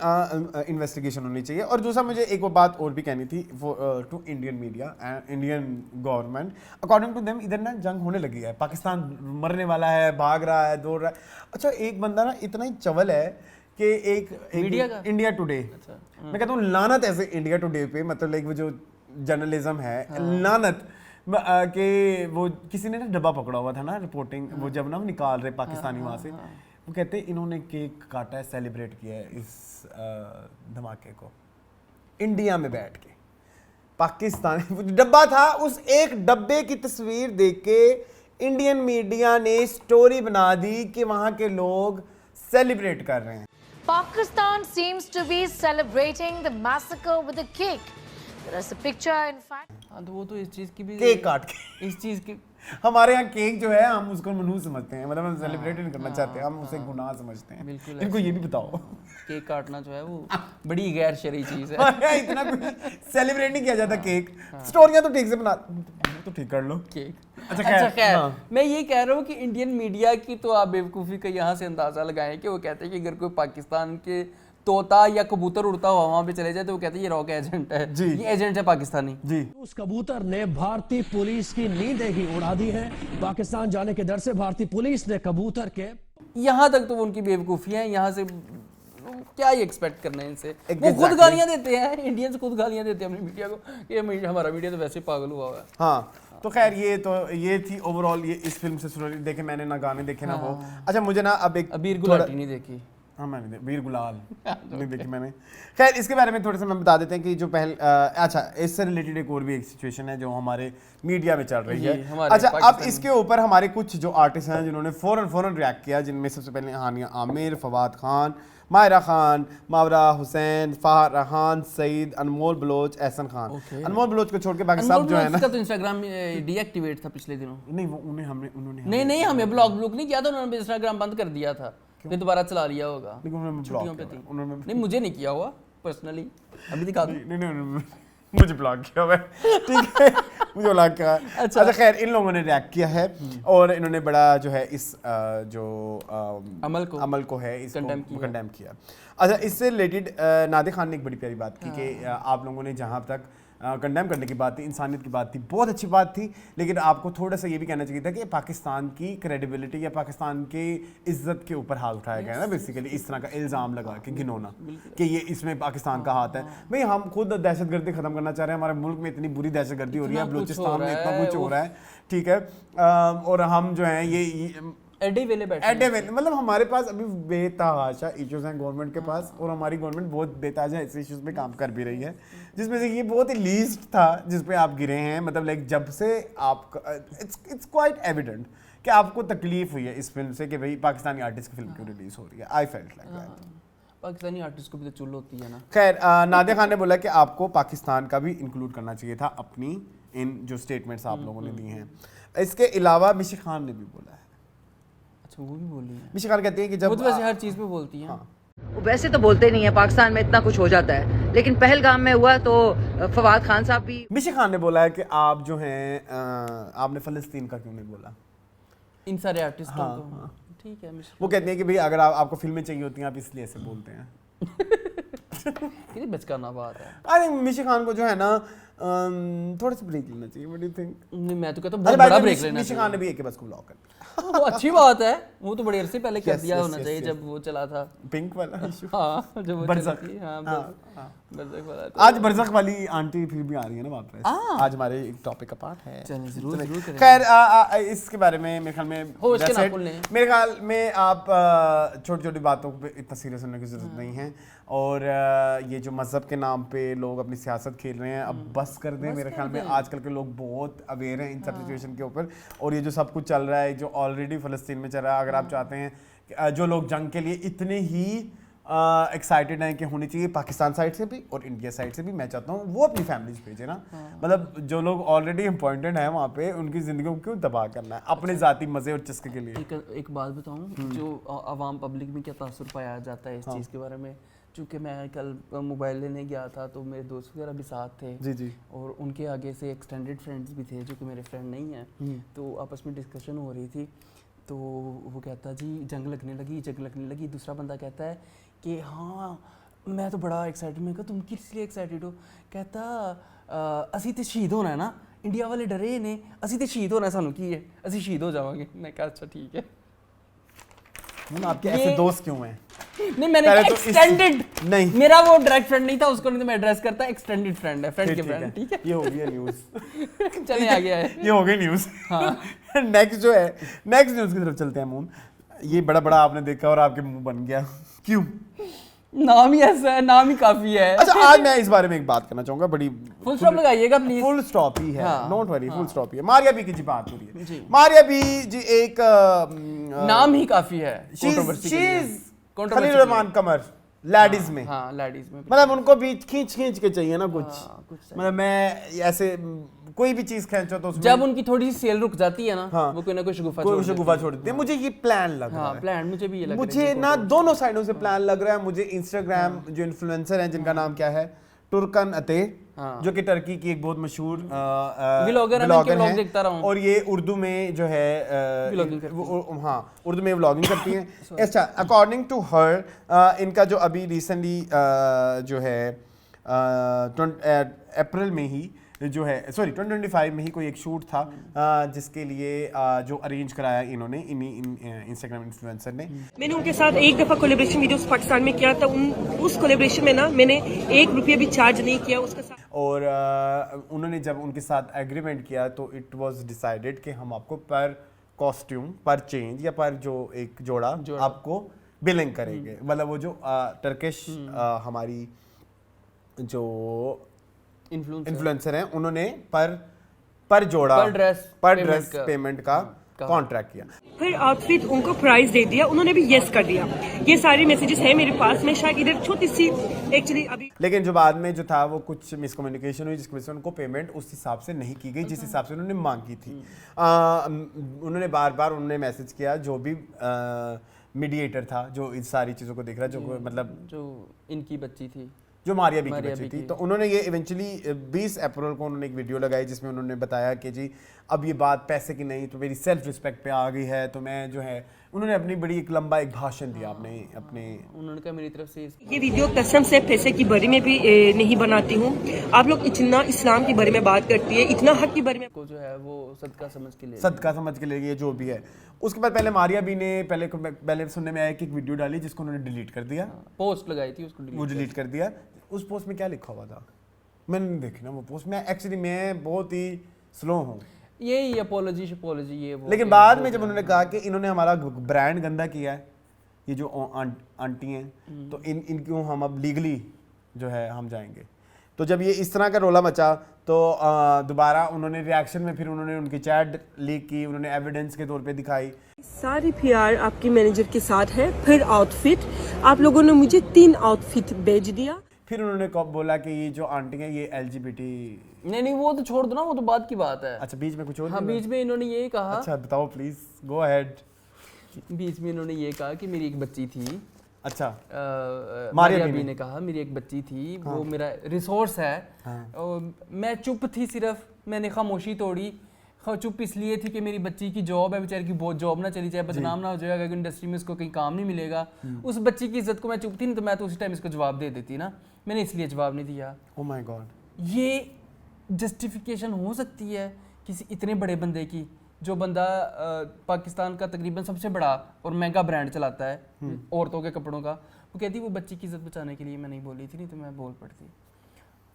इन्वेस्टिगेशन होनी चाहिए। और दूसरा मुझे एक वो बात और भी कहनी थी to Indian media and Indian government, according to them इधर ना जंग होने लगी है, पाकिस्तान मरने वाला है, भाग रहा है, दौड़ रहा है। अच्छा, एक बंदा ना इतना ही चवल है कि एक इंडिया टुडे, मैं कहता हूँ लानत ऐसे इंडिया टुडे पे, मतलब लाइक वो जो जर्नलिज्म है, लानत के वो किसी ने ना डब्बा पकड़ा हुआ था ना रिपोर्टिंग, वो जब ना निकाल रहे पाकिस्तानी वहाँ से, वो कहते हैं इन्होंने केक काटा है, सेलिब्रेट किया है इस धमाके को इंडिया में बैठ के। पाकिस्तानी डब्बा था, उस एक डब्बे की तस्वीर देख के इंडियन मीडिया ने स्टोरी बना दी कि वहाँ के लोग सेलिब्रेट कर रहे हैं। Pakistan seems to be celebrating the massacre with a cake. There is a picture, in fact. तो वो तो इस चीज की भी केक काट के, इस चीज की हमारे यहाँ केक जो है हम उसको मनहूस समझते हैं, मतलब हम सेलिब्रेट नहीं करना चाहते, हम उसे गुनाह समझते हैं। बिल्कुल, इनको ये भी बताओ केक काटना जो है वो बड़ी गैर शरई चीज है। इतना सेलिब्रेट नहीं किया जाता केक, स्टोरियां तो ठीक से बना तो ठीक कर लो केक। अच्छा खैर, मैं ये कह रहा हूँ कि इंडियन मीडिया की तो आप बेवकूफ़ी का यहाँ से अंदाजा लगाएं कि वो कहते हैं कि अगर कोई पाकिस्तान के तोता या कबूतर उड़ता हुआ वहां पे चले जाए तो वो कहते हैं ये रॉक एजेंट है जी, ये एजेंट है पाकिस्तानी जी। उस कबूतर ने भारतीय पुलिस की नींद ही उड़ा दी है। पाकिस्तान जाने के डर से भारतीय पुलिस ने कबूतर के यहाँ तक तो वो उनकी बेवकूफ़ी है, यहाँ से क्या ही एक्सपेक्ट करना है इनसे। वो खुद गालियाँ देते हैं, इंडियंस खुद गालियाँ देते हैं अपनी मीडिया को कि हमारा मीडिया तो वैसे पागल हुआ हुआ है। हाँ तो खैर ये थी ओवरऑल ये इस फिल्म से स्टोरी। देखे मैंने ना गाने देखे ना वो। अच्छा मुझे ना अब एक वीर गुलाटी नहीं देखी। हाँ मैंने वीर गुलाल नहीं देखी मैंने। खैर इसके बारे में थोड़ा सा मैं बता देते हैं कि जो अच्छा इससे रिलेटेड एक और भी एक सिचुएशन है जो हमारे मीडिया में चल रही है। अच्छा अब इसके ऊपर हमारे कुछ जो आर्टिस्ट हैं जिन्होंने फौरन रिएक्ट किया, जिनमें सबसे पहले हानिया आमिर, फवाद खान, मायरा खान, मावरा हुसैन, फाहर रहान, सईद, अनमोल बलोच, एहसन खान। अनमोल बलोच को छोड़ के बाकी सब जो है ना, तो इंस्टाग्राम डीएक्टिवेट था पिछले दिनों। नहीं वो उन्होंने नहीं हमें ब्लॉक नहीं किया था उन्होंने, इंस्टाग्राम बंद कर दिया था, फिर दोबारा चला लिया होगा। नहीं मुझे नहीं किया हुआ पर्सनली, अभी दिखा दो। नहीं मुझे ब्लॉक किया हुआ है, ठीक है मुझे ब्लॉक किया। अच्छा खैर इन लोगों ने रिएक्ट किया है और इन्होंने बड़ा जो है इस जो अमल को है इसको कंडेम किया। अच्छा इससे रिलेटेड नादिर खान ने एक बड़ी प्यारी बात की कि आप लोगों ने जहाँ तक कंडेम करने की बात थी, इंसानियत की बात थी, बहुत अच्छी बात थी, लेकिन आपको थोड़ा सा ये भी कहना चाहिए था कि पाकिस्तान की क्रेडिबिलिटी या पाकिस्तान की इज्जत के ऊपर हाथ उठाया गया है ना, बेसिकली इस तरह का इल्ज़ाम लगा के घिनौना कि ये इसमें पाकिस्तान का हाथ है। भाई हम खुद दहशतगर्दी ख़त्म करना चाह रहे हैं, हमारे मुल्क में इतनी बुरी दहशतगर्दी हो रही है, बलूचिस्तान में इतना कुछ हो रहा है, ठीक है, और हम जो है ये एडे वेले मतलब हमारे पास अभी बेतहाशा इश्यूज हैं गवर्नमेंट के पास, और हमारी गवर्नमेंट बहुत बेतहाशा ऐसे इश्यूज पे काम कर भी रही है, जिसमें से ये बहुत ही लीस्ट था जिस पे आप गिरे हैं। मतलब लाइक जब से आप इट्स क्वाइट एविडेंट कि आपको तकलीफ हुई है इस फिल्म से कि भाई पाकिस्तानी आर्टिस्ट की फिल्म क्यों रिलीज हो रही है। I felt like that. Pakistani artist को भी तो चुल होती है ना। खैर नादिर खान ने बोला कि आपको पाकिस्तान का भी इंक्लूड करना चाहिए था अपनी इन जो स्टेटमेंट्स आप लोगों ने दी हैं। इसके अलावा मिशी खान ने भी बोला है। अच्छा वो भी बोली है। मिशी खान कहती है कि जब वो तो वैसे हर चीज़ पे बोलती है। वैसे तो बोलते नहीं है, पाकिस्तान में इतना कुछ हो जाता है, लेकिन पहलगाम में हुआ तो फवाद खान साहब भी। मिशी खान ने बोला है कि आप जो हैं आपने फ़लस्तीन का क्यों नहीं बोला इन सारे आर्टिस्टों को। ठीक है वो कहते हैं कि भाई अगर आपको फिल्में चाहिए होती हैं आप इसलिए ऐसे बोलते हैं। कितनी बचकाना बात है। अरे मिशी खान को जो है ना थोड़ा सा ब्रेक लेना चाहिए। What do you think? नहीं मैं तो कहता हूं बहुत बड़ा ब्रेक लेना चाहिए। मिशी खान ने भी एक बस को ब्लॉक कर दिया। वो अच्छी बात है, वो तो बड़ी अरसे पहले कर दिया होना चाहिए जब वो चला था पिंक वाला इशू। हां जब वो बरज़ख। बरज़ख वाला। आज बरज़ख वाली आंटी फिर भी आ रही है ना वापस। आज हमारे एक टॉपिक का पार्ट है। चलिए जरूर करें। खैर इसके बारे में मेरे ख्याल में मेरे ख्याल में आप छोटी-छोटी बातों पे इतना सीरियस होने की जरूरत नहीं है, और ये जो मज़हब के नाम पे लोग अपनी सियासत खेल रहे हैं अब बस कर दें। मेरे ख्याल में आजकल के लोग बहुत अवेयर हैं इन सब सिचुएशन के ऊपर, और ये जो सब कुछ चल रहा है जो ऑलरेडी फ़लस्तीन में चल रहा है, अगर आप चाहते हैं जो लोग जंग के लिए इतने ही एक्साइटेड हैं कि होनी चाहिए पाकिस्तान साइड से भी और इंडिया साइड से भी, मैं चाहता हूँ वो अपनी फैमिलीज भेजे ना। मतलब जो लोग ऑलरेडी इम्पॉर्टेंट हैं वहाँ पे उनकी ज़िंदगी को क्यों तबाह करना है अपने ज़ाती मज़े और चस्के के लिए। एक बात बताऊँ, जो आवाम पब्लिक में क्या तासुर पाया जाता है इस चीज़ के बारे में, चूँकि मैं कल मोबाइल लेने गया था तो मेरे दोस्त वगैरह भी साथ थे जी, और उनके आगे से एक्सटेंडेड फ्रेंड्स भी थे जो कि मेरे फ्रेंड नहीं हैं, तो आपस में डिस्कशन हो रही थी। तो वो कहता जी जंग लगने लगी। दूसरा बंदा कहता है कि हाँ मैं तो बड़ा एक्साइटेड। मैं कहा तुम किस लिए एक्साइटेड हो? कहता असी तो शहीद होना है ना, इंडिया वाले डरे ने, असी तो शहीद होना सानू की है, असी शहीद हो जावांगे। मैं कहा अच्छा ठीक है। आपके ऐसे दोस्त क्यों हैं? नहीं मैंने एक्सटेंडेड नहीं, मेरा वो डायरेक्ट फ्रेंड नहीं था, उसको नहीं तो मैं एड्रेस करता, एक्सटेंडेड फ्रेंड है, फ्रेंड के फ्रेंड। ठीक है ये हो गया न्यूज़। चले आ गया है, ये हो गई न्यूज़। नेक्स्ट जो है नेक्स्ट न्यूज़ की तरफ चलते हैं। मून ये बड़ा आपने देखा और आपके मुंह बन गया क्यों? नाम ही ऐसा है, नाम ही काफी है। अच्छा आज मैं इस बारे में एक बात करना चाहूंगा, बड़ी फुल स्टॉप लगाइएगा प्लीज। फुल स्टॉप ही है, नोट वरी फुल स्टॉप ही है। मारिया बी की जी बात हो रही है। मारिया बी जी एक नाम ही काफी है, खलील रहमान कमर लेडीज में। हाँ लेडीज में मतलब उनको भी खींच के चाहिए ना कुछ। मतलब मैं ऐसे कोई भी चीज खींचो तो जब उनकी थोड़ी सी सेल रुक जाती है ना, वो कोई ना कोई शगुफा छोड़ देती है। मुझे ये प्लान लग रहा है। प्लान मुझे भी ये लग रहा है। मुझे ना दोनों साइडों से प्लान लग रहा है। मुझे इंस्टाग्राम जो इन्फ्लुएंसर हैं जिनका नाम क्या है, तुर्कन अते, जो कि टर्की की एक बहुत मशहूर व्लॉगर है, और ये उर्दू में जो है उर्दू में व्लॉगिंग करती हैं। अच्छा अकॉर्डिंग टू हर इनका जो अभी रिसेंटली जो है अप्रैल में ही जो है सॉरी 2025 में ही कोई एक शूट था जिसके लिए जो अरेंज कराया इन्होंने इंस्टाग्राम इन्फ्लुएंसर ने। मैंने उनके साथ एक दफ़ा कोलैबोरेशन वीडियोस पाकिस्तान में किया था, उस कोलैबोरेशन में ना मैंने 1 रुपया भी चार्ज नहीं किया उसके साथ। और उन्होंने जब उनके साथ एग्रीमेंट किया तो इट वाज डिसाइडेड कि हम आपको पर कॉस्ट्यूम पर चेंज या पर जो एक जोड़ा आपको बिलिंग करेंगे। मतलब वो जो टर्किश हमारी जो इन्फ्लुएंसर हैं उन्होंने पर जोड़ा पर ड्रेस पेमेंट का कॉन्ट्रैक्ट किया। फिर आउटफिट उनको प्राइस दे दिया, उन्होंने भी यस कर दिया। ये सारे मैसेजेस हैं मेरे पास, मैं शायद इधर छोटी सी एक्चुअली अभी, लेकिन जो बाद में जो था वो कुछ मिसकम्युनिकेशन हुई जिसकी वजह से उनको पेमेंट उस हिसाब से नहीं की गई जिस हिसाब से उन्होंने मांग की थी। उन्होंने बार उन्होंने मैसेज किया, जो भी मीडिएटर था जो इस सारी चीज़ों को देख रहा है, जो मतलब जो इनकी बच्ची थी, जो मारिया बी की बच्ची थी, तो उन्होंने ये इवेंचुअली 20 अप्रैल को उन्होंने एक वीडियो लगाई जिसमें उन्होंने बताया कि जी अब ये बात पैसे की नहीं तो मेरी सेल्फ रिस्पेक्ट पे आ गई है, तो मैं जो है उन्होंने अपनी बड़ी एक लंबा एक भाषण दिया उन्होंने कहा मेरी तरफ से ये वीडियो कसम से पैसे के बारे में भी नहीं बनाती हूँ। आप लोग इतना इस्लाम के बारे में बात करती है, इतना हक के बारे में को जो है वो सदका समझ के लिए जो भी है। उसके बाद पहले मारिया बी ने पहले सुनने में आया कि एक वीडियो डाली जिसको उन्होंने डिलीट कर दिया, पोस्ट लगाई थी उसको वो डिलीट कर दिया। उस पोस्ट में क्या लिखा हुआ था मैंने नहीं देखी ना वो पोस्ट में, एक्चुअली मैं बहुत ही स्लो हूँ, यही अपोलॉजी ये वो। लेकिन बाद में जब उन्होंने कहा कि इन्होंने हमारा ब्रांड गंदा किया है, ये जो आंटी हैं तो इनको हम अब लीगली जो है हम जाएंगे, तो जब ये इस तरह का रोला मचा तो दोबारा उन्होंने रिएक्शन में फिर उन्होंने उनकी चैट लीक की, उन्होंने एविडेंस के तौर पे दिखाई। सारी पीआर आपके मैनेजर के साथ है। फिर आउटफिट आप लोगों ने मुझे 3 आउटफिट भेज दिया। फिर उन्होंने कब बोला कि ये जो आंटी है ये LGBT नहीं वो तो छोड़ दो ना, वो तो बात की बात है। अच्छा बीच में कुछ और? हाँ बीच में इन्होंने ये कहा। अच्छा बताओ प्लीज, गो अहेड। बीच में इन्होंने ये कहा कि मेरी एक बच्ची थी। अच्छा मारिया बी ने कहा मेरी एक बच्ची थी, वो मेरा रिसोर्स है। और मैं चुप थी, सिर्फ मैंने खामोशी तोड़ी। चुप इसलिए थी कि मेरी बच्ची की जॉब है, बेचारी की बहुत जॉब ना चली जाए, बदनाम ना हो जाएगा, अगर इंडस्ट्री में उसको कहीं काम नहीं मिलेगा। उस बच्ची की इज्जत को मैं चुप थी, नहीं तो मैं तो उसी टाइम इसको जवाब दे देती ना, मैंने इसलिए जवाब नहीं दिया। ओह माय गॉड, ये जस्टिफिकेशन हो सकती है किसी इतने बड़े बंदे की, जो बंदा पाकिस्तान का तकरीबन सबसे बड़ा और महंगा ब्रांड चलाता है औरतों के कपड़ों का। वो कहती वो बच्ची की इज्जत बचाने के लिए मैं नहीं बोली थी, नहीं तो मैं बोल पड़ती।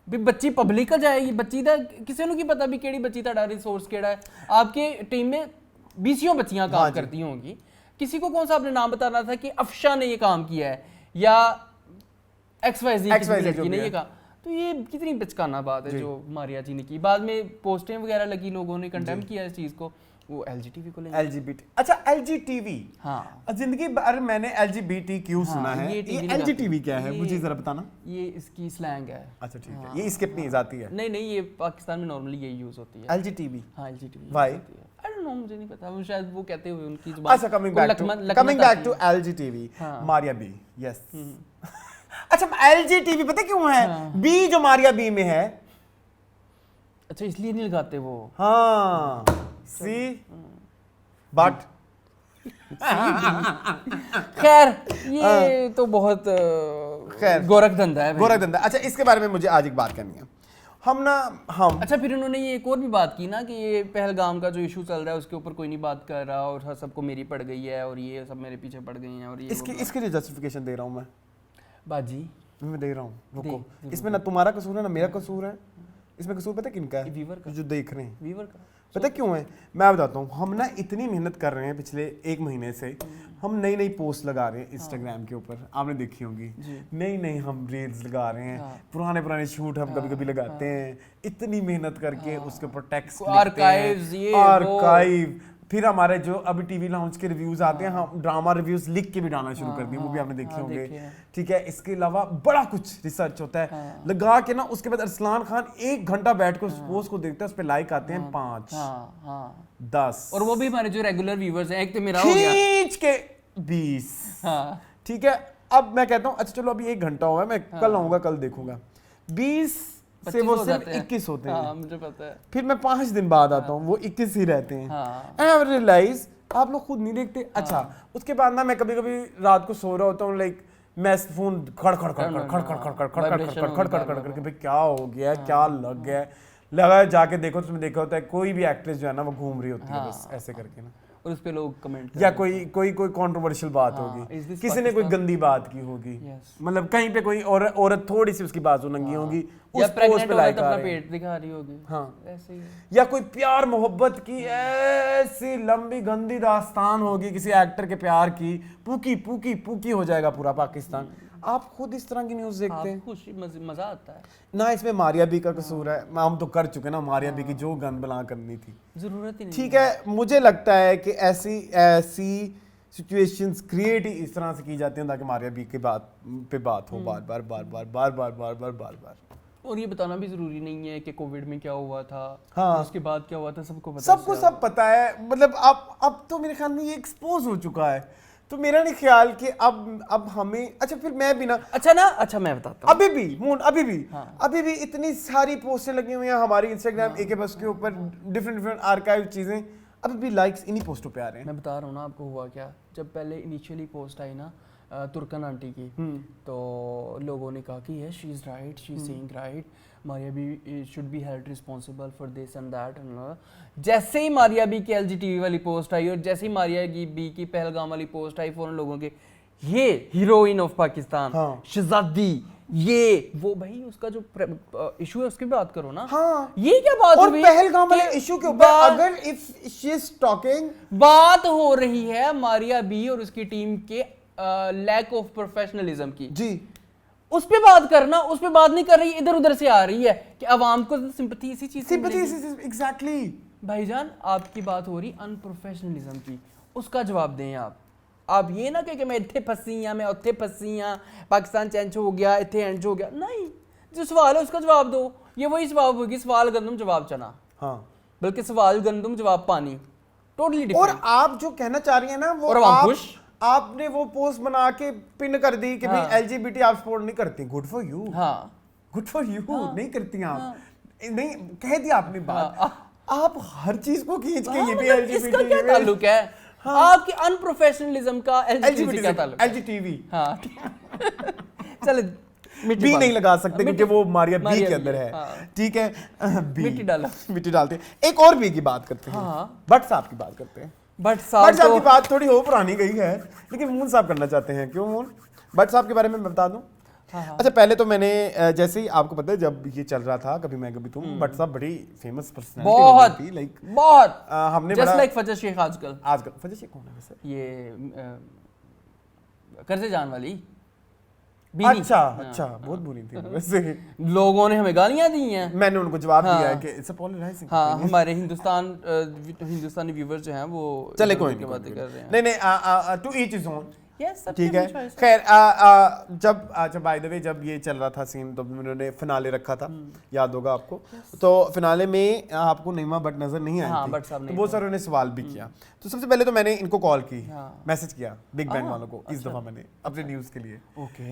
भी बच्ची पब्लिक का जाएगी, बच्ची का किसी को पता भी केड़ी बच्ची का रिसोर्स केड़ा है। आपके टीम में 20 बच्चियां काम करती होंगी, किसी को कौन सा आपने नाम बताना था कि अफशा ने ये काम किया है या XYZ लड़की ने ये कहा, तो ये कितनी बचकाना बात है जो मारिया जी ने की। बाद में पोस्टें वगैरह लगी, लोगों ने कंडेम किया इस चीज को। वो LGTV को लेंगे, LGBT। अच्छा LGTV, हाँ जिंदगी भर मैंने LGBTQ सुना है, ये LGTV क्या है मुझे जरा बताना। ये इसकी स्लैंग है। अच्छा ठीक है, ये स्किप नहीं जाती है? नहीं ये पाकिस्तान में नॉर्मली यही यूज होती है LGTV। हाँ LGTV। Why? I don't know, मुझे नहीं पता, वो शायद वो कहते हुए उनकी जुबान। अच्छा coming back to LGTV, Maria B, yes. अच्छा LGTV पता क्यों है? बी जो मारिया बी में है, अच्छा इसलिए नहीं लगाते वो। हाँ सी बट खैर ये तो बहुत खैर गोरख धंधा है, गोरख धंधा। अच्छा इसके बारे में मुझे आज एक बात करनी है। हम अच्छा फिर उन्होंने ये एक और भी बात की ना कि ये पहलगाम का जो इशू चल रहा है उसके ऊपर कोई नहीं बात कर रहा और सबको मेरी पड़ गई है और ये सब मेरे पीछे पड़ गई हैं और ये इसके लिए जस्टिफिकेशन दे रहा हूँ मैं बाजी, मैं दे रहा हूँ। रुको, इसमें ना तुम्हारा कसूर है ना मेरा कसूर है, इसमें कसूर पता किनका है? व्यूअर का, जो देख रहे हैं। व्यूअर का पता क्यों है? मैं बताता हूँ। हम ना इतनी मेहनत कर रहे हैं पिछले 1 महीने से, हम नई पोस्ट लगा रहे हैं इंस्टाग्राम के ऊपर, आपने देखी होंगी, नई हम रील्स लगा रहे हैं, पुराने शूट हम कभी कभी लगाते हैं, इतनी मेहनत करके उसके ऊपर टेक्स्ट आर्काइव, फिर हमारे जो अभी टीवी लाउंज के रिव्यूज आते हैं, हम ड्रामा रिव्यूज लिख के भी डालना शुरू कर दिए, वो भी आपने देखे होंगे। ठीक है, इसके अलावा बड़ा कुछ रिसर्च होता है लगा के ना। उसके बाद अरसलान खान 1 घंटा बैठ कर उस पोस्ट को देखता है, उस पे लाइक आते हैं 5 10, और वो भी हमारे जो रेगुलर व्यूअर्स हैं, एक तो मेरा हो गया खींच के 20। ठीक है, अब मैं कहता हूँ अच्छा चलो अभी 1 घंटा हुआ है, मैं कल आऊंगा, कल देखूंगा, 20 से वो सिर्फ 21 होते हैं। हाँ, मुझे पता है। फिर मैं 5 दिन बाद आता हूँ, वो 21 ही रहते हैं। आई रियलाइज आप लोग खुद नहीं देखते। अच्छा उसके बाद ना मैं कभी कभी रात को सो रहा होता हूँ, लाइक मैं फोन खड़ खड़ करके भाई क्या हो गया, क्या लग गया, लगा जाके देखो, तुमने देखा होता है कोई भी एक्ट्रेस जो है ना वो घूम रही होती है बस ऐसे करके ना, और उस पे लोग कमेंट या कोई कंट्रोवर्शियल बात होगी, किसी ने कोई गंदी बात की होगी, मतलब कहीं पे कोई औरत थोड़ी सी उसकी बाजू नंगी होगी, उस पोस्ट पे लाइक अपना पेट दिखा रही होगी, हाँ ऐसे ही, या कोई प्यार मोहब्बत की ऐसी लंबी गंदी दास्तान होगी किसी एक्टर के प्यार की, पूकी हो जाएगा पूरा पाकिस्तान। आप खुद इस तरह की न्यूज़ देखते हैं, खुशी मजा आता है ना, इसमें मारिया बी का कसूर है, हम तो कर चुके ना मारिया बी की जो गंद बला करनी थी, जरूरत ही नहीं। ठीक है, मुझे लगता है कि ऐसी सिचुएशंस क्रिएट ही इस तरह से की जाती हैं ताकि मारिया बी के बात हो बार। और ये बताना भी जरूरी नहीं है कि कोविड में क्या हुआ था, हाँ, उसके बाद क्या हुआ था, सबको सब पता है, मतलब अब तो मेरे ख्याल में ये एक्सपोज हो चुका है, तो मेरा नहीं ख्याल कि अब हमें, अच्छा फिर मैं भी ना, अच्छा मैं बताता हूँ, अभी भी इतनी सारी पोस्टें लगी हुई हैं हमारी इंस्टाग्राम AK बस के ऊपर, डिफरेंट आर्काइव चीजें, अभी भी लाइक्स इन्हीं पोस्टों पे आ रहे हैं। मैं बता रहा हूँ ना आपको हुआ क्या, जब पहले इनिशियली पोस्ट आई ना तुर्कन आंटी की, तो लोगों ने कहा कि yes she is right, she is saying right, Maria B should be held responsible for this and that. जैसे ही मारिया बी की LGTV वाली पोस्ट आई और जैसे ही मारिया बी की पहलगाम वाली पोस्ट आई, फौरन लोगों के ये हीरोइन ऑफ पाकिस्तान, शहजादी, ये वो, भाई उसका जो इशू है उसकी बात करो ना, हाँ, ये क्या बात और पहलगाम वाले इशू के ऊपर अगर इफ शी इज टॉकिंग, बात हो रही है मारिया बी और उसकी टीम के लैक ऑफ प्रोफेशनलिज्म की, जी, उस पे बात करना, उस पे बात नहीं कर रही, इधर उधर से आ रही है कि अवाम को सिंपैथी इसी चीज से एग्जैक्टली। भाईजान आपकी बात हो रही अनप्रोफेशनलिज्म की, उसका जवाब दें आप ये ना कि मैं इत्थे फसी हाँ, मैं उत्थे फसी हाँ, पाकिस्तान चेंज हो गया, इत्थे एंड हो गया, नहीं, जो सवाल है उसका जवाब दो। ये वही जवाब होगी, सवाल गंदम जवाब चना, हाँ, बल्कि सवाल गंदम जवाब पानी, टोटली डिफरेंट। और आप जो कहना चाह रही है ना वो आपने वो पोस्ट बना के पिन कर दी कि भाई LGBT आप सपोर्ट नहीं करती, good for you, good for you, नहीं करती आप, नहीं कह दिया आपने बात, आप हर चीज को खींच के ये भी LGBT, इसका क्या ताल्लुक है, आपकी अनप्रोफेशनलिज्म का LGBT का ताल्लुक, LGTV, हाँ चले बी नहीं लगा सकते क्योंकि वो मारिया बी के अंदर है, ठीक है, मिट्टी डालते हैं। एक और बी की बात करते हैं, भट्ट साहब की बात करते हैं। भट्ट साहब की बात थोड़ी हो पुरानी गई है, लेकिन मून साहब करना चाहते हैं, क्यों मून? भट्ट साहब के बारे में मैं बता दूं, अच्छा पहले तो मैंने जैसे ही आपको पता है जब ये चल रहा था कभी मैं कभी तुम, भट्ट साहब बड़ी फेमस पर्सनालिटी थी, लाइक बहुत, हमने जस्ट लाइक फजर शेख आजकल फजर शेख कौन है वैसे? ये कर्जे जान वाली, अच्छा बहुत बुरी थी वैसे, लोगों ने हमें गालियां दी हैं, मैंने उनको जवाब दिया है कि इट्स अ पोलराइजिंग, हाँ, हमारे हिंदुस्तानी व्यूअर्स जो हैं वो चले कोई नहीं बातें कर रहे हैं, नहीं टू ईच इज ओन, ठीक है, खैर जब बाय द वे जब ये चल रहा था सीन तो उन्होंने फिनाले रखा था, याद होगा आपको, तो फिनाले में आपको नईमा भट्ट नजर नहीं आई थी, तो बहुत सारे उन्होंने सवाल भी किया, तो सबसे पहले तो मैंने इनको कॉल की, मैसेज किया बिग बैंग वालों को, इस दफा मैंने अपने न्यूज के लिए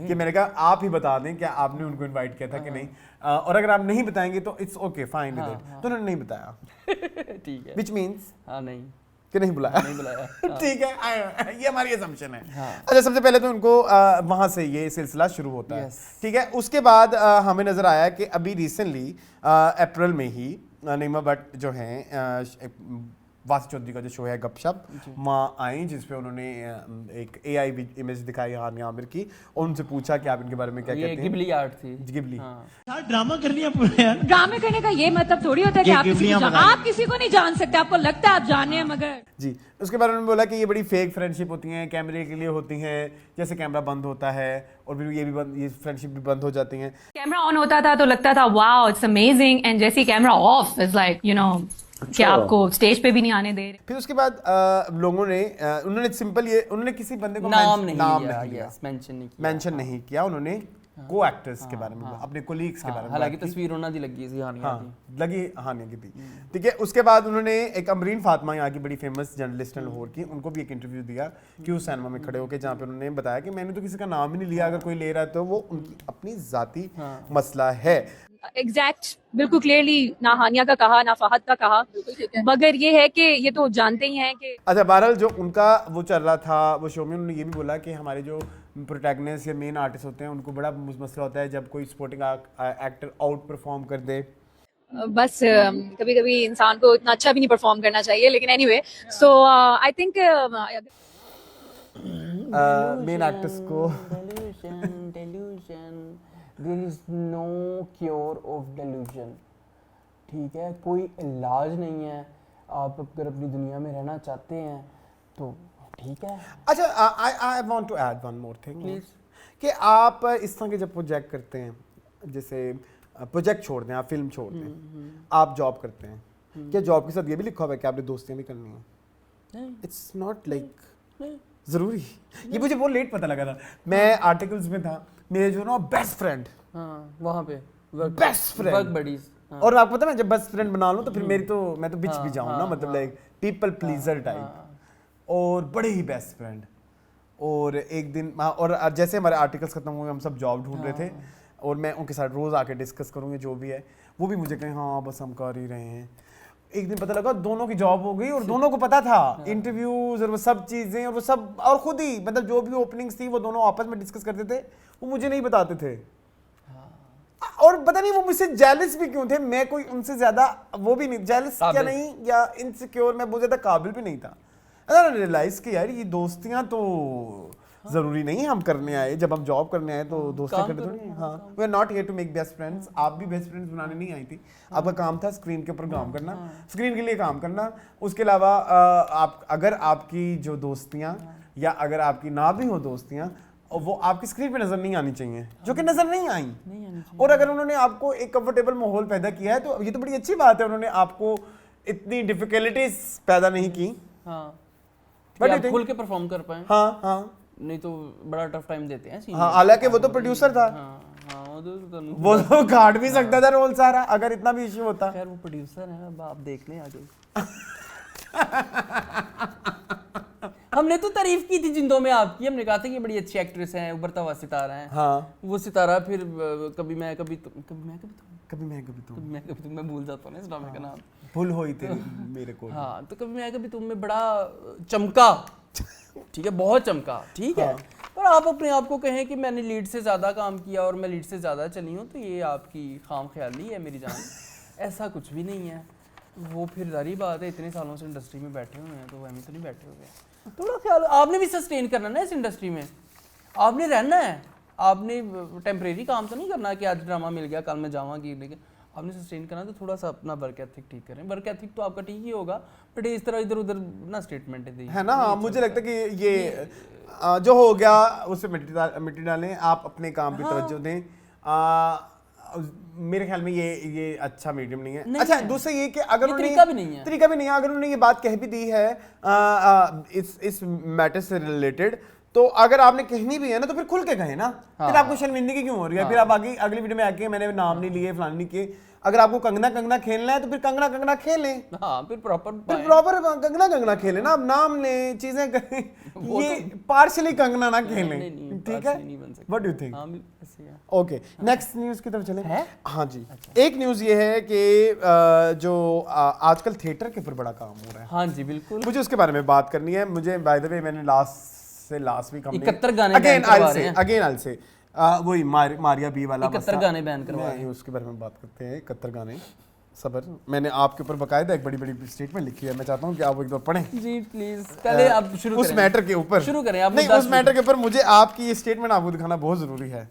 कि मैंने कहा आप ही बता दें क्या आपने उनको इन्वाइट किया था कि नहीं, और अगर आप नहीं बताएंगे तो it's okay fine with it, तो उन्होंने नहीं बताया, ठीक है, व्हिच मींस नहीं कि नहीं बुलाया, ठीक है, ये हमारी असम्पशन है। अच्छा सबसे पहले तो उनको वहां से ये सिलसिला शुरू होता है, ठीक है, उसके बाद हमें नजर आया कि अभी रिसेंटली अप्रैल में ही नईमा भट्ट जो हैं वासी चौधरी का जो शो है गपशप, माँ आई जिसपे उन्होंने एक AI इमेज दिखाई हानिया आमिर की, और उनसे पूछा कि आप इनके बारे में क्या कहते हैं, गिबली आर्ट थी, गिबली, यार ड्रामा करनी है पूरे यार, ड्रामे करने का ये मतलब थोड़ी होता है कि आप किसी को नहीं जान सकते, आपको लगता है आप जाने हैं मगर जी। उसके बाद उन्होंने बोला कि ये बड़ी फेक फ्रेंडशिप होती हैं, कैमरे के लिए होती हैं, जैसे कैमरा बंद होता है और फिर ये फ्रेंडशिप भी बंद हो जाती हैं, कैमरा ऑन होता था तो लगता था वाओ इट्स अमेजिंग, एंड जैसे camera off is like you know कि आपको स्टेज पे भी नहीं आने दे रहे। फिर उसके बाद लोगों ने उन्होंने सिंपल ये उन्होंने किसी बंदे को नाम नहीं लिया, मेंशन नहीं किया, उन्होंने को एक्टर्स के बारे में अपने कोलीग्स के बारे में, हालांकि तस्वीर उन्होंने दी लगी थी, लगी हानिया की थी, ठीक है। उसके बाद उन्होंने एक अमरीन फातिमा यहाँ की बड़ी फेमस जर्नलिस्ट है लाहौर की, उनको भी एक इंटरव्यू दिया क्यू सिनेमा में खड़े होकर, जहाँ पे उन्होंने बताया कि मैंने तो किसी का नाम ही नहीं लिया, अगर कोई ले रहा है तो वो उनकी अपनी जाती मसला है। एग्जैक्ट बिल्कुल क्लियरली ना हानिया का कहा ना फहद का कहा, मगर ये है कि ये तो जानते ही हैं कि अच्छा बहरहाल जो उनका वो चल रहा था वो शो में, उन्होंने ये भी बोला कि हमारे जो प्रोटैगनिस्ट या मेन आर्टिस्ट होते हैं उनको बड़ा मसला होता है जब कोई सपोर्टिंग एक्टर आउट परफॉर्म कर दे, बस कभी कभी इंसान को इतना अच्छा भी नहीं परफॉर्म करना चाहिए, लेकिन anyway so I think main actress को there is no cure of delusion, ठीक है, कोई इलाज नहीं है। आप अगर अपनी दुनिया में रहना चाहते हैं तो ठीक है। अच्छा, I want to add one more thing कि आप इस तरह के जब प्रोजेक्ट करते हैं, जैसे प्रोजेक्ट छोड़ दें, आप फिल्म छोड़ दें, आप जॉब करते हैं, क्या जॉब के साथ ये भी लिखा हुआ है कि आपने दोस्तियां भी करनी है? इट्स नॉट लाइक जरूरी। ये मुझे बहुत लेट पता लगा था, मैं आर्टिकल्स में था, मेरे जो ना बेस्ट फ्रेंड, वहाँ पे बेस्ट फ्रेंड, वर्क बडीज, और आपको पता है जब बेस्ट फ्रेंड बना लूं तो फिर मेरी तो मैं तो बिच भी जाऊं ना, मतलब लाइक पीपल प्लीजर टाइप, और बड़े ही बेस्ट फ्रेंड। और एक दिन और जैसे हमारे आर्टिकल्स खत्म हुए, हम सब जॉब ढूंढ रहे थे, और मैं उनके साथ रोज आके डिस्कस करूँगी जो भी है, वो भी मुझे कहें हाँ बस हम कर ही रहे हैं। एक दिन पता लगा दोनों की जॉब हो गई, और दोनों को पता था इंटरव्यूज और वो सब चीजें, और वो सब, और खुद ही मतलब जो भी ओपनिंग्स थी वो दोनों आपस में डिस्कस करते थे, वो मुझे नहीं बताते थे। और पता नहीं वो मुझसे जेलस भी क्यों थे, मैं कोई उनसे ज्यादा वो भी नहीं जेलस क्या नहीं, या इनसिक्योर, मैं बहुत ज्यादा काबिल भी नहीं था। मैंने रियलाइज कि यार ये दोस्तियां तो जरूरी नहीं हम करने आए, जब हम जॉब करने आए तो दोस्तियां करते थोड़ी। हाँ, we are not here to make best friends. आप भी बेस्ट फ्रेंड्स बनाने नहीं आई थी, आपका काम था स्क्रीन के ऊपर काम करना, स्क्रीन के लिए काम करना। उसके अलावा आप अगर आपकी जो दोस्तियां, या अगर आपकी ना भी हो दोस्तियां, वो आपकी स्क्रीन पे नजर नहीं आनी चाहिए, जो कि नजर नहीं आई। और अगर उन्होंने आपको एक कंफर्टेबल माहौल पैदा किया है तो ये तो बड़ी अच्छी बात है, उन्होंने आपको इतनी डिफिकल्टीज पैदा नहीं की। बट आप खुल के परफॉर्म कर पाए। हाँ, नहीं तो बड़ा टफ टाइम देते हैं। हाँ, हालांकि वो तो प्रोड्यूसर था, वो तो काट भी सकता था रोल सारा अगर इतना भी इश्यू होता। खैर वो प्रोड्यूसर है, अब आप देख लें आगे। हमने तो तारीफ की थी जिंदों में आपकी, हमने कहा था कि बड़ी अच्छी एक्ट्रेस हैं, उभरता हुआ सितारा हैं। हाँ, वो सितारा फिर कभी मैं कभी तुम, कभी मैं कभी तुम, कभी मैं कभी तुम, मैं भूल जाता हूँ ना इस ड्रामे का नाम, भूल हुई थी मेरे को। हाँ, तो कभी मैं कभी तुम में बड़ा चमका, ठीक है, बहुत चमका, ठीक है। और आप अपने आप को कहें कि मैंने लीड से ज़्यादा काम किया और मैं लीड से ज़्यादा चली हूँ, तो ये आपकी खाम ख्याली है मेरी जान। ऐसा कुछ भी नहीं है। वो फिर जारी बात है, इतने सालों से इंडस्ट्री में बैठे हुए हैं, तो वह तो नहीं बैठे हुए हैं। थोड़ा ख्याल, आपने भी सस्टेन करना ना इस इंडस्ट्री में, आपने रहना है, आपने टेम्परेरी काम तो नहीं करना कि आज ड्रामा मिल गया कल मैं जाऊँगी, लेकिन आपने सस्टेन करना, तो थोड़ा सा अपना वर्क एथिक ठीक करें। वर्क एथिक तो आपका ठीक ही होगा, बट इस तरह इधर उधर ना स्टेटमेंट है ना। मुझे लगता है कि ये जो हो गया उससे मिट्टी डालें, आप अपने काम पे तवज्जो दें। मेरे ख्याल में ये अच्छा मीडियम नहीं है। अच्छा, दूसरा ये कि अगर तरीका भी नहीं है, अगर उन्होंने ये बात कह भी दी है इस मैटर से रिलेटेड, तो अगर आपने कहनी भी है ना तो फिर खुल के कहें ना। फिर आपको शर्मिंदगी क्यों हो रही है? फिर आप आगे अगली वीडियो में आके मैंने नाम नहीं लिए, फलाने नहीं किए। अगर आपको कंगना खेलना है तो फिर कंगना खेलें। हाँ, फिर प्रॉपर कंगना खेलें ना, आप नाम लें, चीजें करें, ये पार्शली कंगना ना खेलें, ठीक है? What do you think? Okay, next news की तरफ चलें। हाँ जी, एक न्यूज ये है कि जो आजकल थिएटर के ऊपर बड़ा काम हो रहा है। हाँ जी, बिल्कुल, मुझे उसके बारे में बात करनी है। मुझे बाय द वे मैंने लास्ट वीक 71 गाने अगेन से वही मारिया बी वाला 71 गाने बैन करवाए, उसके बारे में बात करते हैं। 71 गाने, सबर, मैंने आपके ऊपर बकायदा एक बड़ी स्टेटमेंट लिखी है, मैं चाहता हूँ कि आप एक बार पढ़ें जी प्लीज। पहले आप शुरू करें, उस मैटर के ऊपर शुरू करें आप। नहीं, उस मैटर के ऊपर मुझे आपकी ये स्टेटमेंट आपको दिखाना बहुत जरूरी है।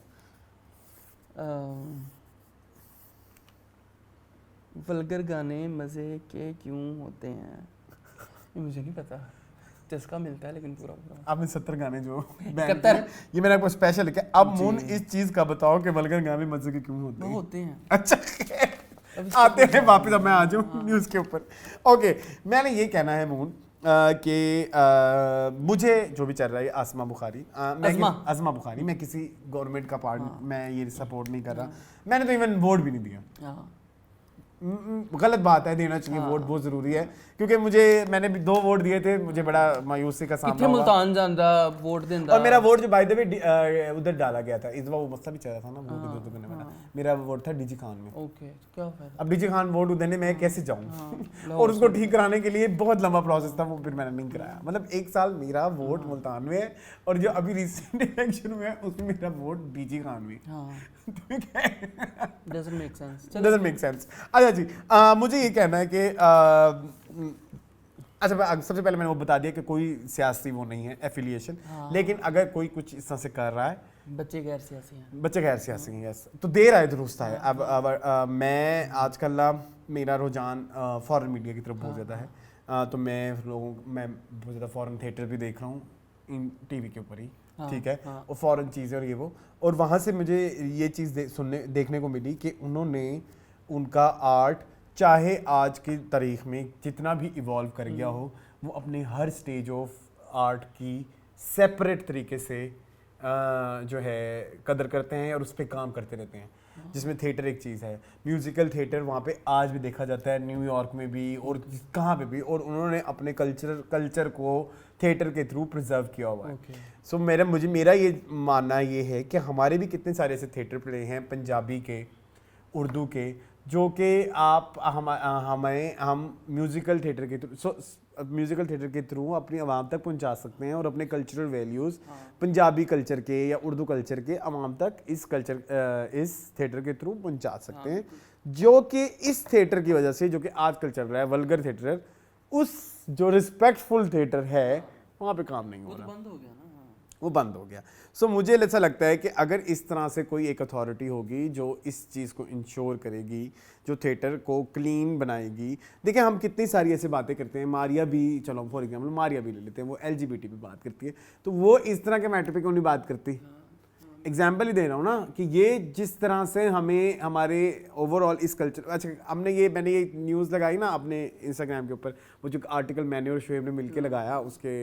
वल्गर गाने मजे के क्यों होते हैं, मुझे नहीं पता, चस्का मिलता है लेकिन पूरा आपने 70 गाने जो ये मैंने आपको स्पेशल लिखा। अब मून इस चीज का बताओ कि वल्गर गाने मजे के क्यों होते हैं। अच्छा, आते हैं वापस, अब मैं आ जाऊँ न्यूज के ऊपर। ओके, मैंने ये कहना है मून कि मुझे जो भी चल रहा है आसमा बुखारी, अज़मा बुखारी, मैं किसी गवर्नमेंट का पार्ट मैं ये सपोर्ट नहीं कर रहा। मैंने तो इवन वोट भी नहीं दिया। गलत बात है, देना चाहिए वोट, बहुत जरूरी है, क्योंकि मैंने भी 2 वोट दिए थे, मुझे बड़ा मायूसी का सामना हुआ। मुल्तान जांदा वोट देंदा, और मेरा वोट जो बाय द वे उधर डाला गया था, इस बार वो मसला भी चला था ना वोट इधर करने वाला, मेरा वोट था डीजी खान में। ओके, क्या फायदा? अब डीजी खान वोट उधर मैं कैसे जाऊं? और उसको ठीक कराने के लिए बहुत लंबा प्रोसेस था, वो फिर मैंने नहीं कराया। मतलब 1 साल मेरा वोट मुल्तान में है, और जो अभी रिसेंट इलेक्शन हुआ है उसमें मेरा वोट डीजी खान में। Doesn't make sense. Doesn't make sense. अच्छा जी, मुझे ये कहना है कि अच्छा सबसे पहले मैंने वो बता दिया कि कोई सियासी वो नहीं है एफिलिएशन, लेकिन अगर कोई कुछ इस तरह से कर रहा है, बच्चे गैर सियासी हैं, यस, तो देर आए दुरुस्त है। अब मैं आजकल ना मेरा रुझान फॉरेन मीडिया की तरफ बहुत ज़्यादा है, तो मैं बहुत ज़्यादा फॉरेन थिएटर भी देख रहा हूँ इन टीवी के ऊपर ही, ठीक है, और फॉरेन चीज़ें और ये वो, और वहाँ से मुझे ये चीज़ देखने को मिली कि उन्होंने उनका आर्ट चाहे आज की तारीख में जितना भी इवॉल्व कर गया हो, वो अपने हर स्टेज ऑफ आर्ट की सेपरेट तरीके से जो है कदर करते हैं और उस पर काम करते रहते हैं, जिसमें थिएटर एक चीज़ है। म्यूज़िकल थिएटर वहाँ पे आज भी देखा जाता है, न्यूयॉर्क में भी और कहाँ पे भी, और उन्होंने अपने कल्चर को थिएटर के थ्रू प्रिजर्व किया हुआ है। सो मेरा ये मानना ये है कि हमारे भी कितने सारे ऐसे थिएटर प्ले हैं पंजाबी के, उर्दू के, जो कि हम म्यूज़िकल थिएटर के थ्रू अपनी आवाम तक पहुंचा सकते हैं और अपने कल्चरल वैल्यूज़ पंजाबी कल्चर के या उर्दू कल्चर के आवाम तक इस थिएटर के थ्रू पहुंचा सकते हैं, जो कि इस थिएटर की वजह से, जो कि आजकल चल रहा है वल्गर थिएटर, उस जो रिस्पेक्टफुल थिएटर है वहाँ पे काम नहीं हो रहा, वो बंद हो गया। सो मुझे ऐसा लगता है कि अगर इस तरह से कोई एक अथॉरिटी होगी जो इस चीज़ को इंश्योर करेगी, जो थिएटर को क्लीन बनाएगी। देखिए हम कितनी सारी ऐसी बातें करते हैं, मारिया भी, चलो फॉर एग्जांपल मारिया भी ले लेते हैं, वो LGBT पे बात करती है, तो वो इस तरह के मैटर पे क्यों नहीं बात करती? एग्जाम्पल ही दे रहा हूँ ना कि ये जिस तरह से हमें हमारे ओवरऑल इस कल्चर, अच्छा मैंने ये न्यूज़ लगाई ना अपने इंस्टाग्राम के ऊपर, वो जो आर्टिकल मैंने और शुएब ने मिलकर लगाया उसके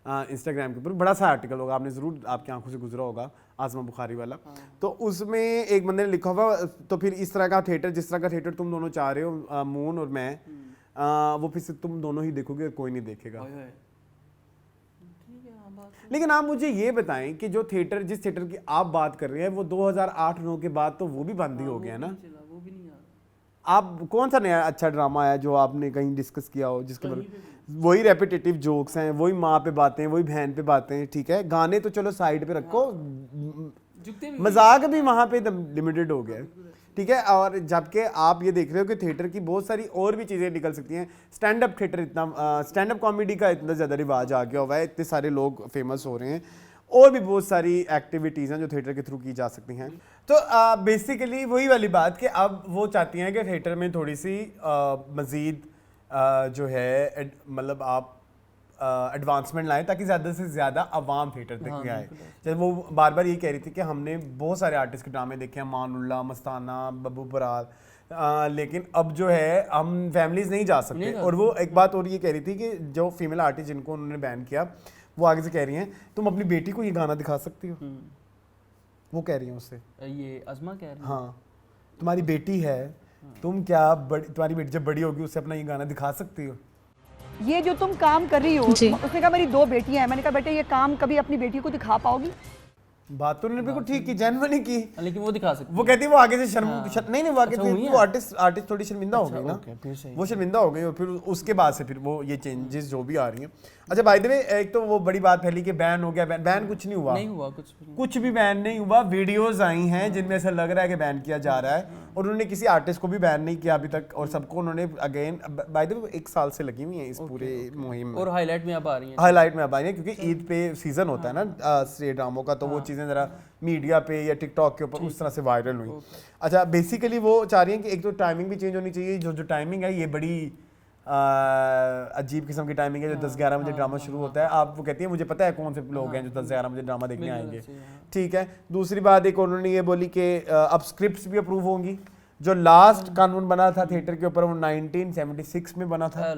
इंस्टाग्राम के ऊपर, बड़ा सा आर्टिकल होगा, आपने ज़रूर आपकी आंखों से गुजरा होगा, आज़मा बुखारी वाला। तो उसमें एक बंदे ने लिखा हुआ, तो फिर इस तरह का थिएटर, जिस तरह का थिएटर तुम दोनों चाह रहे हो, मून और मैं, वो फिर से तुम दोनों ही देखोगे और कोई नहीं देखेगा। लेकिन आप मुझे ये बताएं कि जो थिएटर, जिस थिएटर की आप बात कर रहे हैं, वो 2008-9 के बाद तो वो भी बंद ही हो गया ना। आप कौन सा नया अच्छा ड्रामा आया जो आपने कहीं डिस्कस किया हो, जिसके बारे में वही रेपिटेटिव जोक्स हैं, वही माँ पे बातें, वही बहन पे बातें, ठीक है, गाने तो चलो साइड पे रखो, मजाक भी वहाँ पे लिमिटेड हो गया, ठीक है। और जबकि आप ये देख रहे हो कि थिएटर की बहुत सारी और भी चीज़ें निकल सकती हैं। स्टैंड अप थिएटर इतना, स्टैंड अप कॉमेडी का इतना ज़्यादा रिवाज आ गया हुआ है, इतने सारे लोग फेमस हो रहे हैं, और भी बहुत सारी एक्टिविटीज़ हैं जो थिएटर के थ्रू की जा सकती हैं। तो बेसिकली वही वाली बात कि अब वो चाहती हैं कि थिएटर में थोड़ी सी मज़ीद जो है मतलब आप एडवांसमेंट लाएं, ताकि ज़्यादा से ज़्यादा आवाम थिएटर तक आए। जब वो बार बार ये कह रही थी कि हमने बहुत सारे आर्टिस्ट के ड्रामे देखे हैं, मानुल्लाह, मस्ताना, बब्बू बरार, लेकिन अब जो है हम फैमिलीज़ नहीं जा सकते। और वो एक बात और ये कह रही थी कि जो फीमेल आर्टिस्ट जिनको उन्होंने बैन किया, वो आगे से कह रही हैं तुम अपनी बेटी को ये गाना दिखा सकती हो, वो कह रही हैं उससे, ये अज़मा कह रही है, हाँ तुम्हारी बेटी है, तुम क्या तुम्हारी बेटी जब बड़ी होगी उससे अपना ये गाना दिखा सकती हो। ये जो तुम काम कर रही हो, उसने कहा मेरी 2 बेटियां हैं, मैंने कहा बेटे ये काम कभी अपनी बेटी को दिखा पाओगी? बात तो उन्होंने बिल्कुल ठीक की, जेन्युइनली की, लेकिन वो दिखा सकती, वो कहती है वो आगे से नहीं वो आगे वो आर्टिस्ट थोड़ी शर्मिंदा हो गई ना, वो शर्मिंदा हो गई, और फिर उसके बाद से फिर वो ये चेंजेस जो भी आ रही हैं। अच्छा बाय द वे, एक तो वो बड़ी बात फैली कि बैन हो गया, बैन कुछ नहीं हुआ, कुछ भी बैन नहीं हुआ। वीडियोस आई हैं जिनमें ऐसा लग रहा है कि बैन किया जा रहा है, और उन्होंने किसी आर्टिस्ट को भी बैन नहीं किया अभी तक, और सबको उन्होंने अगेन बाय द वे 1 साल से लगी हुई है इस पूरे मुहिम में, और हाईलाइट में अब आ रही हैं, क्योंकि ईद पे सीजन होता है ना स्टेट ड्रामों का, तो वो चीज़ें ज़रा मीडिया पे या टिकटॉक के ऊपर उस तरह से वायरल हुई। अच्छा बेसिकली वो चाह रही हैं कि एक तो टाइमिंग भी चेंज होनी चाहिए, जो टाइमिंग है ये बड़ी अजीब किस्म की टाइमिंग है, जो 10-11 बजे ड्रामा शुरू होता है। आप वो कहती है मुझे पता है कौन से लोग हैं जो 10-11 बजे ड्रामा देखने आएंगे, ठीक है। दूसरी बात एक उन्होंने ये बोली कि अब स्क्रिप्ट्स भी अप्रूव होंगी। जो लास्ट कानून बना था थिएटर के ऊपर वो 1976 में बना था,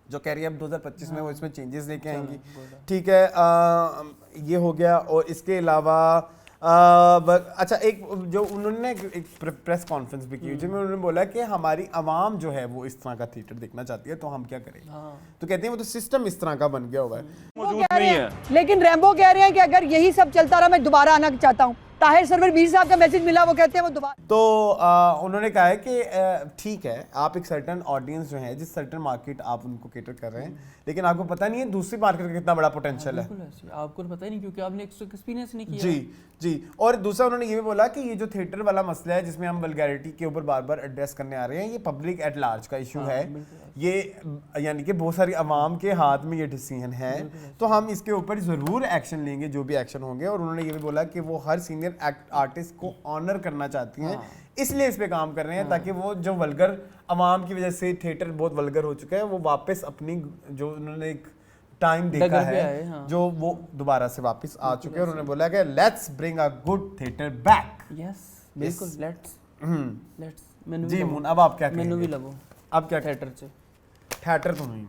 जो कह रही है अब 2025 में वो इसमें चेंजेस लेके आएंगी, ठीक है। ये हो गया। और इसके अलावा अच्छा एक जो उन्होंने एक प्रेस कॉन्फ्रेंस भी की जिसमें उन्होंने बोला कि हमारी आवाम जो है वो इस तरह का थिएटर देखना चाहती है, तो हम क्या करें। तो कहते हैं वो तो सिस्टम इस तरह का बन गया हुआ है, मौजूद नहीं है। लेकिन रैम्बो कह रहे हैं कि अगर यही सब चलता रहा मैं दोबारा आना चाहता हूँ। ताहिर सरवर मीर साहब का मैसेज मिला, वो कहते हैं वो दोबारा। तो उन्होंने कहा है कि ठीक है, आप एक सर्टन ऑडियंस जो है, जिस सर्टन मार्केट आप उनको केटर कर रहे हैं, लेकिन आपको पता नहीं है दूसरी मार्केट का कितना बड़ा पोटेंशियल है। आपको पता ही नहीं, क्योंकि आपने एक्सपीरियंस नहीं किया। जी। और दूसरा उन्होंने ये भी बोला कि ये जो थिएटर वाला मसला है जिसमें हम वल्गैरिटी के ऊपर बार बार एड्रेस करने आ रहे हैं, ये पब्लिक एट लार्ज का इशू है, ये यानी कि बहुत सारी आवाम के हाथ में ये डिसीजन है, तो हम इसके ऊपर ज़रूर एक्शन लेंगे, जो भी एक्शन होंगे। और उन्होंने ये भी बोला कि वो हर सीनियर आर्टिस्ट को ऑनर करना चाहती हैं, इसलिए इस पे काम कर रहे हैं, ताकि वो जो वल्गर आवाम की वजह से थिएटर बहुत वल्गर हो चुका है, वो वापस अपनी जो उन्होंने एक टाइम देखा है जो वो दोबारा से वापस आ चुके हैं। उन्होंने बोला कि let's bring a good theatre back. Yes बिल्कुल, लेट्स जी मून, अब आप क्या कहेंगे? मैनू भी लगो, अब क्या थिएटर से, थिएटर तो नहीं,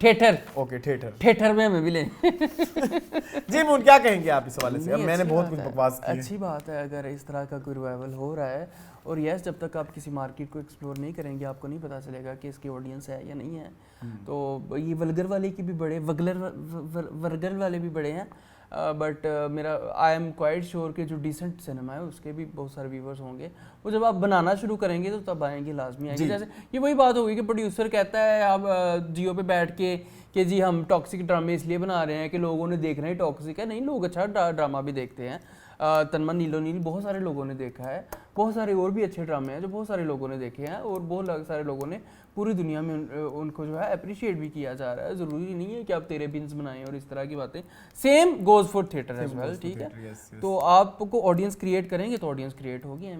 थिएटर ओके, थिएटर में हमें भी ले। जी मून, क्या कहेंगे आप इस हवाले से? अब मैंने बहुत कुछ बकवास की। अच्छी बात है अगर इस तरह का कोई रिवाइवल हो रहा है, और यस, जब तक आप किसी मार्केट को एक्सप्लोर नहीं करेंगे आपको नहीं पता चलेगा कि इसकी ऑडियंस है या नहीं है। तो ये वल्गर वाले की भी बड़े वर्गर वाले भी बड़े हैं, बट मेरा आई एम क्वाइट श्योर कि जो डिसेंट सिनेमा है उसके भी बहुत सारे व्यूवर्स होंगे। वो जब आप बनाना शुरू करेंगे तो तब आएंगे, लाजमी आएंगे। जैसे ये वही बात होगी कि प्रोड्यूसर कहता है आप जियो पे बैठ के कि जी हम टॉक्सिक ड्रामे इसलिए बना रहे हैं कि लोगों ने देखना ही टॉक्सिक है। नहीं, लोग अच्छा ड्रामा भी देखते हैं। तन्मन नीलो नील बहुत सारे लोगों ने देखा है, बहुत सारे और भी अच्छे ड्रामे हैं जो बहुत सारे लोगों ने देखे हैं, और बहुत सारे लोगों ने पूरी दुनिया में उनको जो है अप्रिशिएट भी किया जा रहा है। ज़रूरी नहीं है कि आप तेरे बिन्स बनाएं और इस तरह की बातें। Same goes for theatre as well, ठीक है। तो आपको ऑडियंस क्रिएट करेंगे तो ऑडियंस क्रिएट होगी,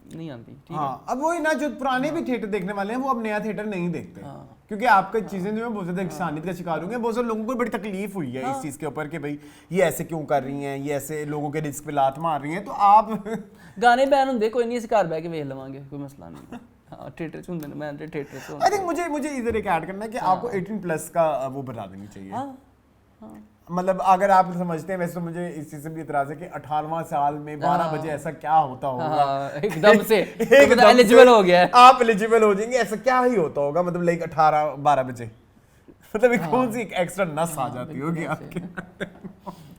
नहीं आती, ठीक है। अब वही ना, जो पुराने भी थिएटर देखने वाले हैं वो अब नया थिएटर नहीं देखते, क्योंकि आपका चीजें जो है बहुत ज्यादा इंसानियत का शिकार होंगे। बहुत सारे लोगों को बड़ी तकलीफ हुई है इस चीज के ऊपर कि भाई ये ऐसे क्यों कर रही हैं, ये ऐसे लोगों के रिस्क पे लात मार रही हैं। तो आप गाने बैन होंगे, कोई नहीं, शिकार बह के वेख लवांगे, कोई मसला नहीं। हाँ, थिएटर से होंगे, मैं थिएटर से। आई थिंक मुझे इधर एक ऐड करना है कि आपको 18+ का वो बता देनी चाहिए। मतलब अगर आप समझते हैं, वैसे तो मुझे इस चीज से भी इतराज है कि 18वां साल में 12 बजे ऐसा क्या होता होगा, एकदम से एलिजिबल हो गया है, आप एलिजिबल हो जाएंगे, ऐसा क्या ही होता होगा, मतलब लाइक 18-12 बजे, मतलब एक कौन सी एक्स्ट्रा नस आ जाती होगी आपके।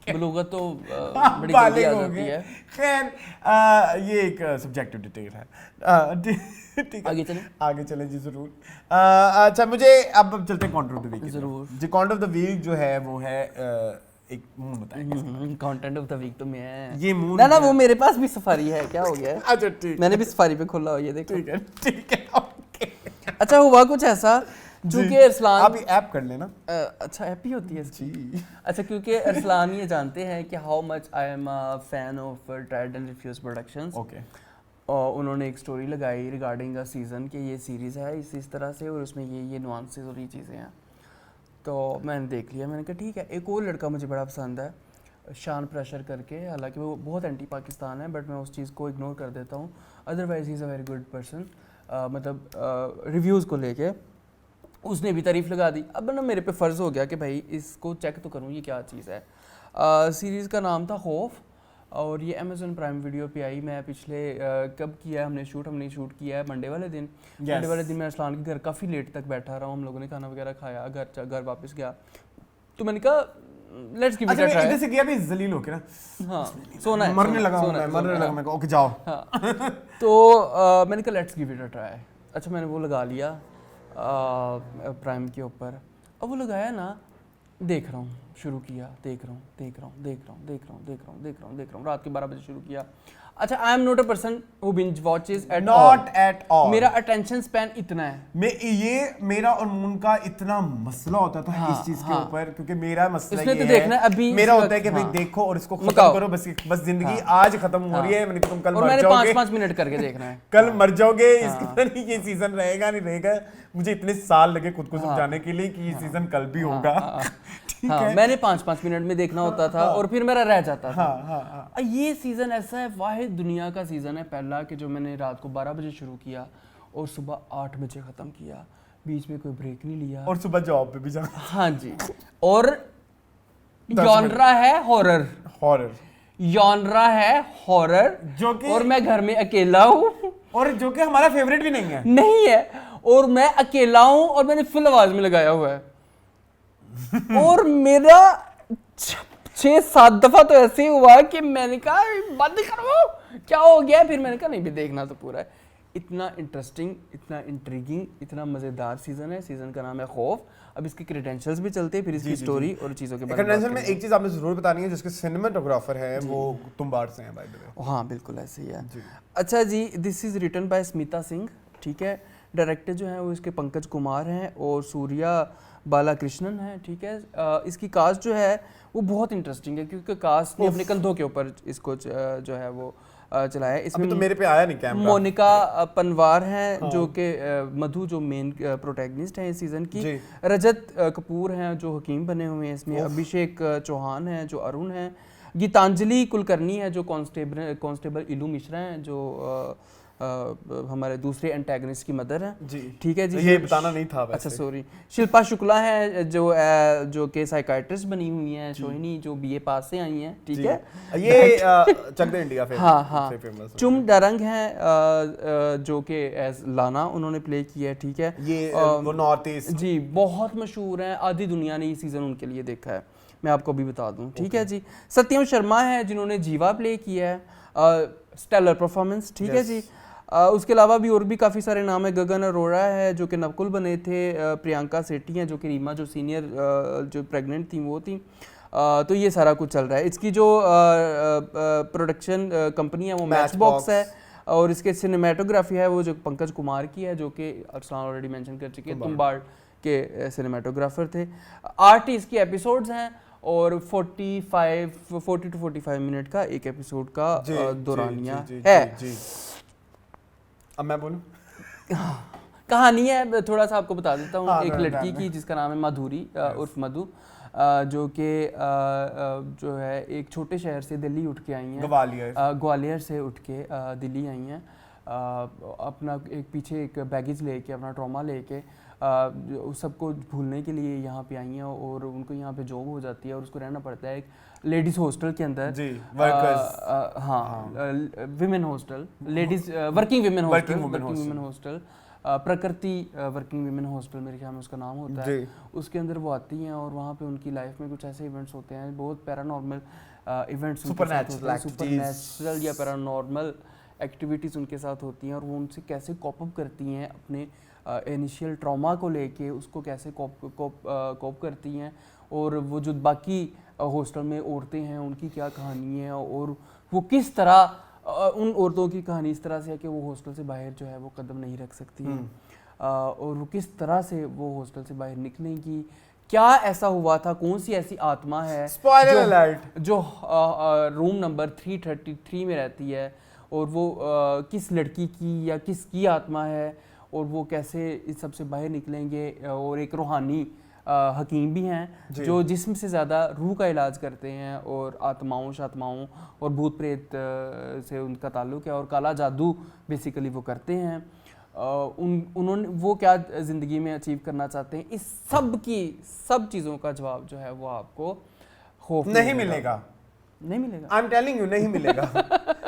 बलूगत तो बड़ी जल्दी आ जाती है। खैर ये एक सब्जेक्टिव डिटेल है, ठीक है, आगे चलें जी जरूर। अच्छा, मुझे अब चलते हैं कंटेंट ऑफ द वीक। जरूर जी, कंटेंट ऑफ द वीक जो है वो है एक मून बताएंगे। कंटेंट ऑफ द वीक तो मैं ये मून ना वो मेरे पास भी सफारी है, क्या हो गया है? अच्छा ठीक, मैंने भी सफारी पे खोला हो, ये देखो। ठीक है ओके। अच्छा, हुआ कुछ ऐसा क्योंकि अरसलान, आप ऐप कर लेना। अच्छा, ऐप ही होती है जी। अच्छा, क्योंकि अरसलान ये जानते हैं कि how much I am a fan of Tried and Refuse productions. Okay, और उन्होंने एक स्टोरी लगाई रिगार्डिंग अ सीज़न कि ये सीरीज़ है इस तरह से, और उसमें ये नुआंसेस और ये चीज़ें हैं। तो मैंने देख लिया, मैंने कहा ठीक है। एक और लड़का मुझे बड़ा पसंद है, शान प्रेशर करके, हालांकि वो बहुत एंटी पाकिस्तान है, बट मैं उस चीज़ को इग्नोर कर देता हूँ। Otherwise he is a very good person. मतलब रिव्यूज़ को लेके उसने भी तारीफ़ लगा दी। अब ना मेरे पे फ़र्ज़ हो गया कि भाई इसको चेक तो करूँ ये क्या चीज़ है। सीरीज़ का नाम था खौफ, और ये अमेज़न प्राइम वीडियो पे आई। मैं पिछले कब किया है हमने शूट किया है मंडे वाले दिन। मंडे वाले दिन मैं अरसलान के घर काफ़ी लेट तक बैठा रहा हूँ, हम लोगों ने खाना वगैरह खाया, घर वापस गया, तो मैंने कहा let's give it a try. इधर से गया भी जलील होके ना, हाँ सोना है, मरने लगा मैं, ओके जाओ। तो मैंने कहा let's give it a try. अच्छा, मैंने वो लगा लिया प्राइम के ऊपर। अब वो लगाया ना, देख रहा हूँ, शुरू किया, देख रहा हूँ, रात के 12 बजे शुरू किया। अच्छा, I am not a person who binge watches at all. मेरा अटेंशन स्पैन इतना है। मेरा और मून का इतना मसला होता था इस चीज के ऊपर, क्योंकि मेरा मसला ये तो देखना है अभी, मेरा होता है कि भाई देखो और इसको खत्म करो, बस जिंदगी आज खत्म हो रही है, मैंने तुम कल मर जाओगे, 5-5 मिनट करके देखना है, कल मर जाओगे, इसका नहीं ये सीजन रहेगा नहीं रहेगा। मुझे इतने साल लगे खुद को समझाने के लिए कि ये सीजन कल भी होगा। हाँ, मैंने 5-5 मिनट में देखना होता था और फिर मेरा रह जाता था। ये सीजन ऐसा है, वाहिद दुनिया का सीजन है पहला, कि जो मैंने रात को 12 बजे शुरू किया और सुबह 8 बजे खत्म किया, बीच में कोई ब्रेक नहीं लिया, और सुबह जॉब पे भी जाना। हाँ जी, और जॉनरा है हॉरर, जॉनरा है हॉरर, जो कि, और मैं घर में अकेला हूँ, और जो कि हमारा फेवरेट भी नहीं है, और मैं अकेला हूँ, और मैंने फुल आवाज में लगाया हुआ है, और मेरा 6-7 दफा तो ऐसे ही हुआ कि मैंने कहा बंद करो, क्या हो गया, फिर मैंने कहा नहीं भी देखना तो पूरा है। इतना इंटरेस्टिंग, इतना इंट्रीगिंग, इतना मजेदार सीजन है। सीजन का नाम है खौफ। अब इसके क्रेडेंशियल्स भी चलते हैं, फिर इसकी स्टोरी और चीज़ों के बारे में। क्रेडेंशियल में एक चीज़ आपने जरूर बतानी है, जिसके सिनेमेटोग्राफर हैं वो तुम्बाड़ से हैं बाय द वे। हाँ बिल्कुल ऐसे ही है। अच्छा जी, this is written by Smita Singh, ठीक है। डायरेक्टर जो है वो इसके पंकज कुमार हैं और सूर्या बालाकृष्णन है, ठीक है। इसकी कास्ट जो है वो बहुत इंटरेस्टिंग है, क्योंकि कास्ट ने अपने कंधों के ऊपर इसको जो है वो चलाया है। इसमें तो मेरे पे आया नहीं कैमरा। मोनिका पनवार हैं जो कि मधु जो मेन प्रोटैगनिस्ट हैं इस सीजन की। रजत कपूर हैं जो हकीम बने हुए हैं इसमें। अभिषेक चौहान हैं जो अरुण हैं। गीतांजलि कुलकर्णी है जो कांस्टेबल इलू मिश्रा हैं जो हमारे दूसरे एंटागनिस्ट की मदर है जी, ठीक है जी। ये बताना नहीं था वैसे। अच्छा सॉरी। शिल्पा शुक्ला है जो के साइकाइट्रिस्ट बनी हुई हैं। सोहिनी जो बीए पास से आई हैं, ठीक है। ये चक दे इंडिया फेमस। हाँ हाँ। चुम डरंग है जो कि एज लाना उन्होंने प्ले किया है, ठीक है। ये वो नॉर्थ ईस्ट जी बहुत मशहूर हैं, आधी दुनिया ने ये सीजन उनके लिए देखा है, मैं आपको भी बता दूं, ठीक है जी। सत्यम शर्मा है जिन्होंने जीवा प्ले किया है, स्टेलर परफॉर्मेंस, ठीक है जी। उसके अलावा भी और भी काफ़ी सारे नाम है। गगन अरोड़ा है जो कि नकुल बने थे। प्रियंका सेठी हैं जो कि रीमा जो सीनियर जो प्रेग्नेंट थी वो थी। तो ये सारा कुछ चल रहा है। इसकी जो प्रोडक्शन कंपनी है वो मैच बॉक्स है और इसके सिनेमेटोग्राफी है वो जो पंकज कुमार की है, जो कि अरसलान ऑलरेडी मेंशन कर चुके हैं, तुम्बाड़ के सिनेमेटोग्राफर थे। 8 इसकी एपिसोड्स हैं और 40 to 45 मिनट का एक एपिसोड का दौरानिया है। अब मैं बोलूं कहानी है, थोड़ा सा आपको बता देता हूँ। एक लड़की की जिसका नाम है माधुरी उर्फ मधु, जो कि जो है एक छोटे शहर से दिल्ली उठ के आई हैं। ग्वालियर से उठ के दिल्ली आई हैं। अपना एक पीछे एक बैगेज लेके, अपना ट्रॉमा लेके उस सबको भूलने के लिए यहाँ पे आई हैं और उनको यहाँ पे जॉब हो जाती है और उसको रहना पड़ता है एक लेडीज हॉस्टल के अंदर जी, women hostel, ladies working women hostel, Prakriti working women hostel मेरे ख्याल में उसका नाम होता है। उसके अंदर वो आती हैं और वहाँ पे उनकी लाइफ में कुछ ऐसे इवेंट्स होते हैं, बहुत पैरानॉर्मल इवेंट्स, सुपरनैचुरल या पैरानॉर्मल एक्टिविटीज़ उनके साथ होती हैं और वो उनसे कैसे कॉप अप करती हैं अपने इनिशियल ट्रॉमा को लेके, उसको कैसे कॉप करती हैं और वो जो बाकी हॉस्टल में औरतें हैं उनकी क्या कहानी है और वो किस तरह उन औरतों की कहानी इस तरह से है कि वो हॉस्टल से बाहर जो है वो कदम नहीं रख सकती हैं और वो किस तरह से वो हॉस्टल से बाहर निकलेंगी, क्या ऐसा हुआ था, कौन सी ऐसी आत्मा है जो रूम नंबर 333 में रहती है और वो किस लड़की की या किसकी आत्मा है और वो कैसे इस सब से बाहर निकलेंगे। और एक रूहानी हकीम भी हैं जो जिस्म से ज़्यादा रूह का इलाज करते हैं और आत्माओं शात्माओं और भूत प्रेत से उनका ताल्लुक़ है और काला जादू बेसिकली वो करते हैं। उन्होंने वो क्या ज़िंदगी में अचीव करना चाहते हैं, इस सब चीज़ों का जवाब जो है वो आपको खौफ नहीं मिलेगा। आई एम टेलिंग यू, नहीं मिलेगा।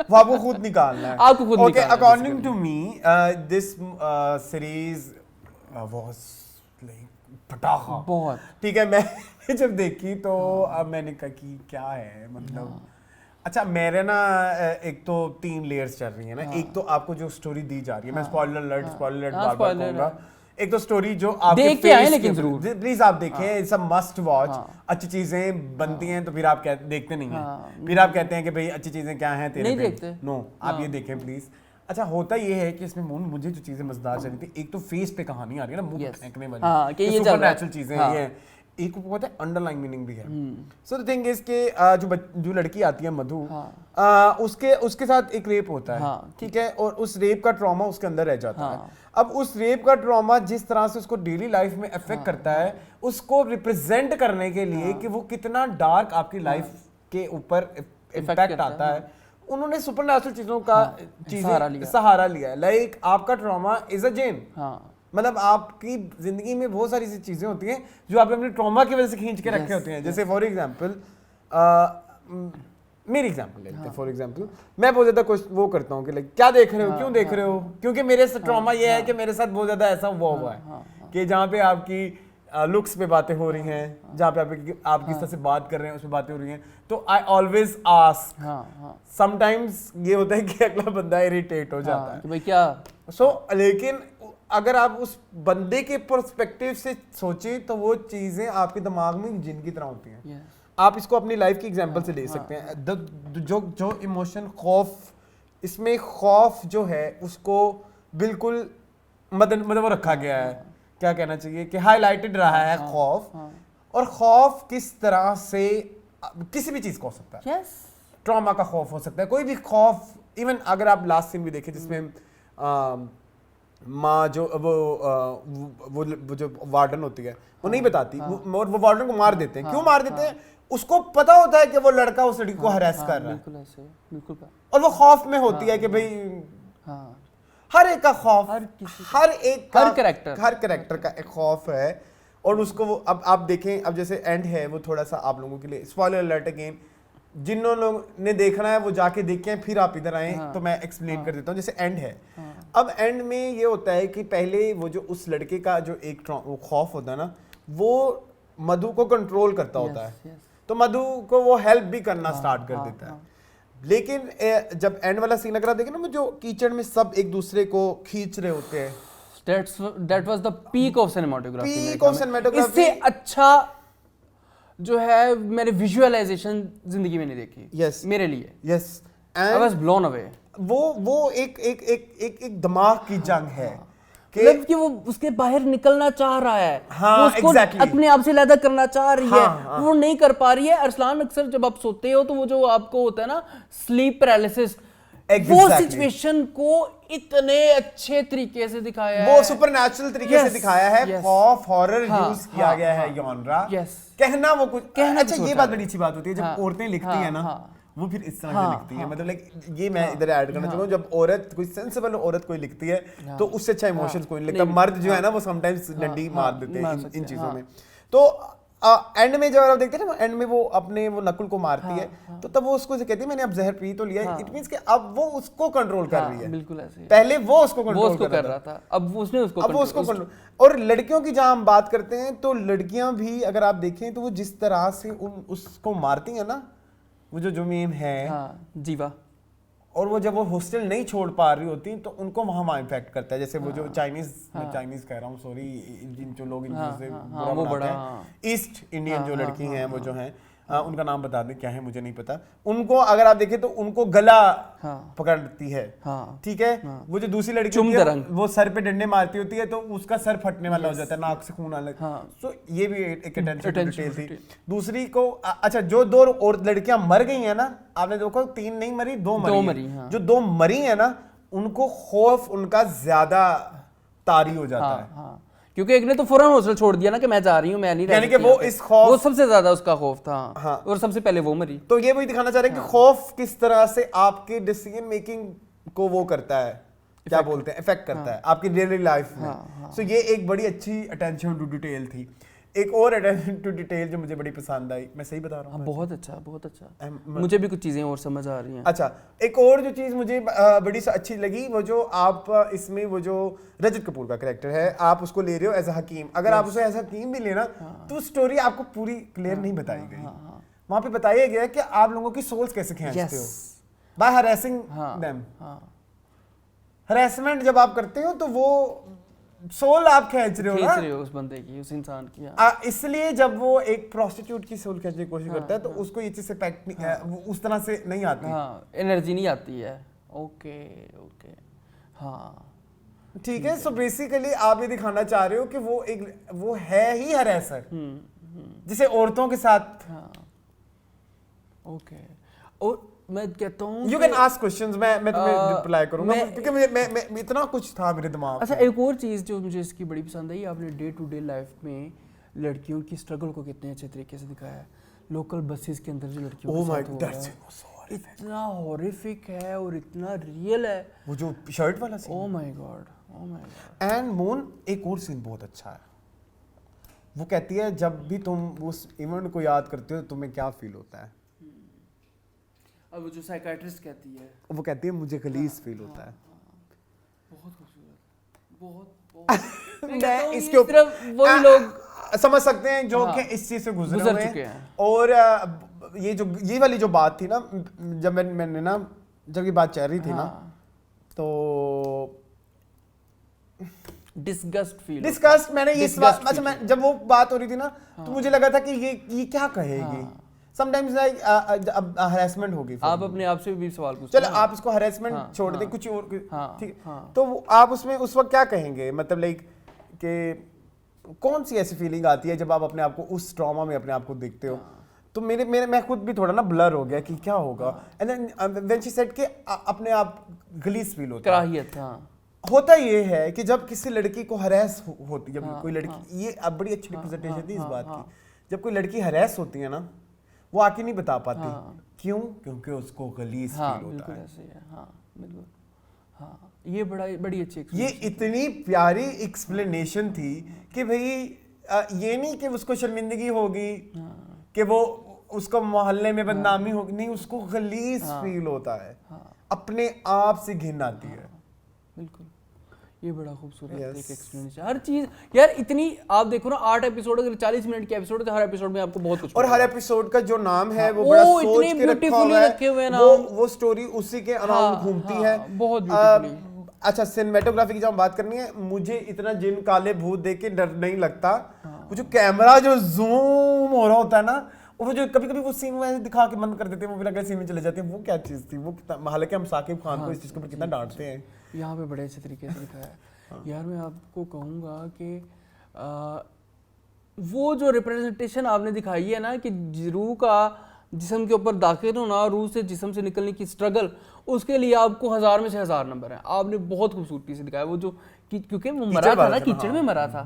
वो आपको खुद निकालना है। आपको खुद निकालना है। According to me this series was like पटाखा बहुत, ठीक है। मैं जब देखी तो अब मैंने कहा कि क्या है मतलब। अच्छा मेरे ना एक तो 3 लेयर्स चल रही है ना। एक तो आपको जो स्टोरी दी जा रही है, मैं स्पॉइलर अलर्ट बार-बार कहूंगा। एक तो स्टोरी जो आपके देख के आए, लेकिन जरूर प्लीज आप देखें, इट्स अ मस्ट वॉच। अच्छी चीजें बनती हैं तो फिर आप देखते नहीं हैं, फिर आप कहते हैं कि भाई अच्छी चीजें क्या हैं तेरे पे। नो, आप ये देखें प्लीज। अच्छा होता ये है कि इसमें मुझे जो चीजें मजेदार चल रही थी, एक तो फेस पे कहानी आ रही है ना, मुंह फेंकने वाली, ये सुपरनैचुरल चीजें ये हैं। एक को पता है अंडरलाइन मीनिंग भी है। सो द थिंग इज के जो लड़की आती है मधु, उसके साथ एक रेप होता है, ठीक है, और उस रेप का ट्रॉमा उसके अंदर रह जाता है। अब उस रेप का ट्रॉमा जिस तरह से उसको डेली लाइफ में अफेक्ट करता है, उसको रिप्रेजेंट करने के लिए कि वो कितना डार्क आपकी लाइफ के ऊपर इम्पैक्ट आता है, उन्होंने सुपरनैचुरल चीजों का सहारा लिया है। लाइक आपका ट्रॉमा इज अ जेन, मतलब आपकी जिंदगी में बहुत सारी चीजें होती हैं जो आपने अपने ट्रॉमा की वजह से खींच के रखे होते हैं। जैसे फॉर एग्जांपल मेरी एग्जांपल लेते हैं। फॉर एग्जांपल मैं बहुत ज्यादा वो करता हूँ कि लाइक क्या देख रहे हो, क्यों देख रहे हो, क्योंकि मेरे ट्रॉमा ये है कि मेरे साथ बहुत ज्यादा ऐसा हुआ है कि जहाँ पे आपकी लुक्स पे बातें हो रही हैं, जहाँ पे आप किस तरह से बात कर रहे हैं उस पे बातें हो रही हैं, तो आई ऑलवेज आस्क। समटाइम्स ये होता है कि अगला बंदा इरिटेट हो जाता है भाई क्या लेकिन अगर आप उस बंदे के पर्सपेक्टिव से सोचें तो वो चीजें आपके दिमाग में जिन की तरह होती हैं। आप इसको अपनी लाइफ की एग्जांपल से ले सकते हैं। जो इमोशन खौफ, इसमें खौफ जो है उसको बिल्कुल मतलब वो रखा गया है, क्या कहना चाहिए कि हाईलाइटेड रहा है खौफ। और खौफ किस तरह से किसी भी चीज को हो सकता है। ट्रॉमा का खौफ हो सकता है, कोई भी खौफ। इवन अगर आप लास्ट सीन भी देखें जिसमें माँ जो वो जो वार्डन होती है वो नहीं बताती, वो वार्डन को मार देते हैं। क्यों मार देते हैं? उसको पता होता है कि वो लड़का उस लड़की को हरास कर रहा है, बिल्कुल। और वो खौफ में होती है कि भाई हर एक का खौफ, हर कैरेक्टर का एक खौफ है। और उसको वो अब आप देखें, अब जैसे एंड है वो थोड़ा सा आप लोगों के लिए स्पॉइलर अलर्ट अगेन, जिन्होंने लोग ने देखना है वो जाके देखें, फिर आप इधर आए तो मैं एक्सप्लेन कर देता हूँ। जैसे एंड है, अब एंड में ये होता है कि पहले वो जो उस लड़के का जो एक वो खौफ होता है ना, वो मधु को कंट्रोल करता होता है, तो मधु को वो हेल्प भी करना स्टार्ट कर देता है। लेकिन जब एंड वाला सीन अगर आप देखें ना, वो जो कीचड़ में सब एक दूसरे को खींच रहे होते हैं, that was the peak of cinematography। Peak of cinematography। इससे अच्छा जो है मैंने विजुअलाइजेशन जिंदगी में नहीं देखी। yes, मेरे लिए yes, I was blown away। वो एक दिमाग की जंग है मतलब कि वो उसके बाहर निकलना चाह रहा है, वो उसको exactly। अपने आप से अलग करना चाह रही है, वो नहीं कर पा रही है। अरसलान, अक्सर जब आप सोते हो तो वो जो आपको होता है ना स्लीप पैरालिसिस, वो सिचुएशन को इतने अच्छे तरीके से दिखाया है, वो सुपरनैचुरल तरीके से दिखाया है। खौफ, हॉरर यूज किया गया है जॉनरा। कहना वो कुछ अच्छा, ये बात बड़ी अच्छी बात होती है जब औरतें लिखती है ना, वो फिर इस तरह से लिखती है। मतलब लाइक ये मैं इधर ऐड करना चाहूँगा, जब औरत कोई सेंसिबल औरत कोई लिखती है तो उससे अच्छा इमोशंस कोई नहीं लिखता। मर्द जो है ना वो समटाइम्स डंडी मार देते हैं इन चीजों में। तो एंड में जब आप देखते हैं ना, एंड में वो अपने वो नकुल को मारती है, तो तब वो उसको कहती है मैंने अब जहर पी तो लिया। इट मींस कि अब वो उसको कंट्रोल कर रही है। बिल्कुल ऐसे। पहले वो उसको कंट्रोल कर रहा था, अब उसने उसको कंट्रोल। और लड़कियों की जहां हम बात करते हैं तो लड़कियां भी अगर आप देखें तो वो जिस तरह से उसको मारती है ना, वो जो जमीन है जीवा, और वो जब वो हॉस्टल नहीं छोड़ पा रही होती तो उनको वहां इम्पैक्ट करता है। जैसे वो जो चाइनीज कह रहा हूँ, सॉरी, जो लोग वो बड़ा ईस्ट इंडियन जो लड़की हैं वो जो हैं, उनका नाम बता दें क्या है मुझे नहीं पता। उनको अगर आप देखें तो उनको गला पकड़ती है, ठीक है। वो जो दूसरी लड़की होती है वो सर पे डंडे मारती होती है तो उसका सर फटने वाला हो जाता है, नाक से खून आने लगता है। तो ये भी एक अटेंशन टू डिटेल थी। दूसरी को अच्छा, जो दो और लड़कियां मर गई है ना, आपने देखो 3 नहीं मरी, 2 मरी। जो 2 मरी है ना, उनको खौफ उनका ज्यादा तारी हो जाता है, क्योंकि एक ने तो फौरन हॉस्टल छोड़ दिया ना कि मैं जा रही हूँ, मैं नहीं रह यानी कि वो इस खौफ, वो सबसे ज्यादा उसका खौफ था। और सबसे पहले वो मरी। तो ये वही दिखाना चाह रहे हैं कि खौफ किस तरह से आपके डिसीजन मेकिंग को वो करता है, क्या बोलते हैं, इफेक्ट करता है आपकी डेली लाइफ में। सो ये एक बड़ी अच्छी अटेंशन टू डिटेल थी। एक और अटेंशन टू डिटेल जो मुझे बड़ी पसंद आई, मैं सही बता रहा हूँ? बहुत अच्छा। मुझे भी कुछ चीजें और समझ आ रही हैं। अच्छा, एक और जो चीज मुझे बड़ी अच्छी लगी, वो जो आप इसमें वो जो रजत कपूर का कैरेक्टर है, आप उसको ले रहे हो एज अ हकीम। अगर आप उसे एज हकीम भी लेना तो स्टोरी आपको पूरी क्लियर नहीं बताई गई। वहां पे बताया गया कि आप लोगों की सोल्स कैसे खींचते हो बाय हरेसिंग देम। हरेसमेंट जब आप करते हो तो वो सोल आप खींच रहे हो उस बंदे की, उस इंसान की। इसलिए जब वो एक प्रोस्टिट्यूट की सोल खींचने की कोशिश करता है तो उसको ये चीज से उस तरह से नहीं आती, एनर्जी नहीं आती है। ओके, ठीक है। सो बेसिकली आप ये दिखाना चाह रहे हो कि वो है ही हरेसर, जिसे औरतों के साथ। ओके, और मैं कहता हूँ यू कैन आस्क क्वेश्चंस, मैं तुम्हें रिप्लाई करूंगा क्योंकि मैं इतना कुछ था मेरे दिमाग में। अच्छा, एक और चीज़ जो मुझे इसकी बड़ी पसंद आई, आपने डे टू डे लाइफ में लड़कियों की स्ट्रगल को कितने अच्छे तरीके से दिखाया है। लोकल बसेस के अंदर जो लड़कियों के साथ हो रहा है, इतना हॉरिफिक है और इतना रियल है। वो जो शर्ट वाला scene, oh my god. And moon, एक और सीन बहुत अच्छा है। वो कहती है जब भी तुम उस इवेंट को याद करते हो तुम्हें क्या फील होता है? अब वो जो साइकियाट्रिस्ट कहती है, वो कहती है मुझे खलीस फील होता है। बहुत खूबसूरत, बहुत मैं इसके ऊपर वही लोग समझ सकते हैं जो कि इस चीज से गुजर चुके हैं। और ये वाली जो बात थी ना, जब मैंने ना जब ये बात चल रही थी ना, तो डिस्गस्ट मैंने इस बात, अच्छा मैं जब वो बात हो रही थी ना, तो मुझे लगा था कि ये क्या कहेगी। समटाइम्स लाइक हरेसमेंट होगी। आप अपने आप से भी सवाल पूछते हैं। चलो आप इसको हरेसमेंट छोड़ दें, कुछ और ठीक, तो आप उसमें उस वक्त क्या कहेंगे, मतलब लाइक कि कौन सी ऐसी फीलिंग आती है जब आप अपने आप को उस ट्रॉमा में अपने आप को देखते हो? तो मेरे मैं खुद भी थोड़ा ना ब्लर हो गया कि क्या होगा। And then when she said कि अपने आप गलीज फील होता है, कराहियत। होता ये है कि जब किसी लड़की को हरेस होती है, जब कोई लड़की, ये अब बड़ी अच्छी रिप्रेजेंटेशन थी इस बात की, जब कोई लड़की हरेस होती है ना, वो आके नहीं बता पाती। क्यों? क्योंकि उसको गलीज फील होता है। ये बड़ी अच्छी, ये इतनी प्यारी एक्सप्लेनेशन थी कि भाई ये नहीं कि उसको शर्मिंदगी होगी कि वो उसको मोहल्ले में बदनामी होगी, नहीं, उसको गलीज फील होता है, अपने आप से घिन आती है। बिल्कुल, ये बड़ा खूबसूरत एक एक्सप्लेनेशन। हर चीज यार इतनी, आप देखो ना 8 एपिसोड, अगर 40 मिनट के एपिसोड है, हर एपिसोड में आपको बहुत कुछ, और हर एपिसोड का जो नाम है वो बड़ा सोच के रखे हुए हैं, वो स्टोरी उसी के अराउंड घूमती है, बहुत ब्यूटीफुली। अच्छा, सिनेमेटोग्राफी की जब बात करनी है, मुझे इतना जिन काले भूत देख के डर नहीं लगता। वो जो कैमरा जो जूम हो रहा होता है ना, वो जो कभी कभी वो सीन वैसे दिखा के बंद कर देते हैं, वो फिर अगले सीन में चले जाते हैं, वो क्या चीज थी वो, हालांकि हम साकिब खान को इस चीज के ऊपर कितना डांटते हैं, यहाँ पे बड़े अच्छे तरीके से दिखाया है। यार मैं आपको कहूँगा कि वो जो रिप्रेजेंटेशन आपने दिखाई है ना, कि रूह का जिस्म के ऊपर दाखिल होना और रूह से जिस्म से निकलने की स्ट्रगल, उसके लिए आपको 1000 में से 1000 नंबर है। आपने बहुत खूबसूरती से दिखाया वो जो, क्योंकि वो मरा था ना, कीचड़ में मरा था,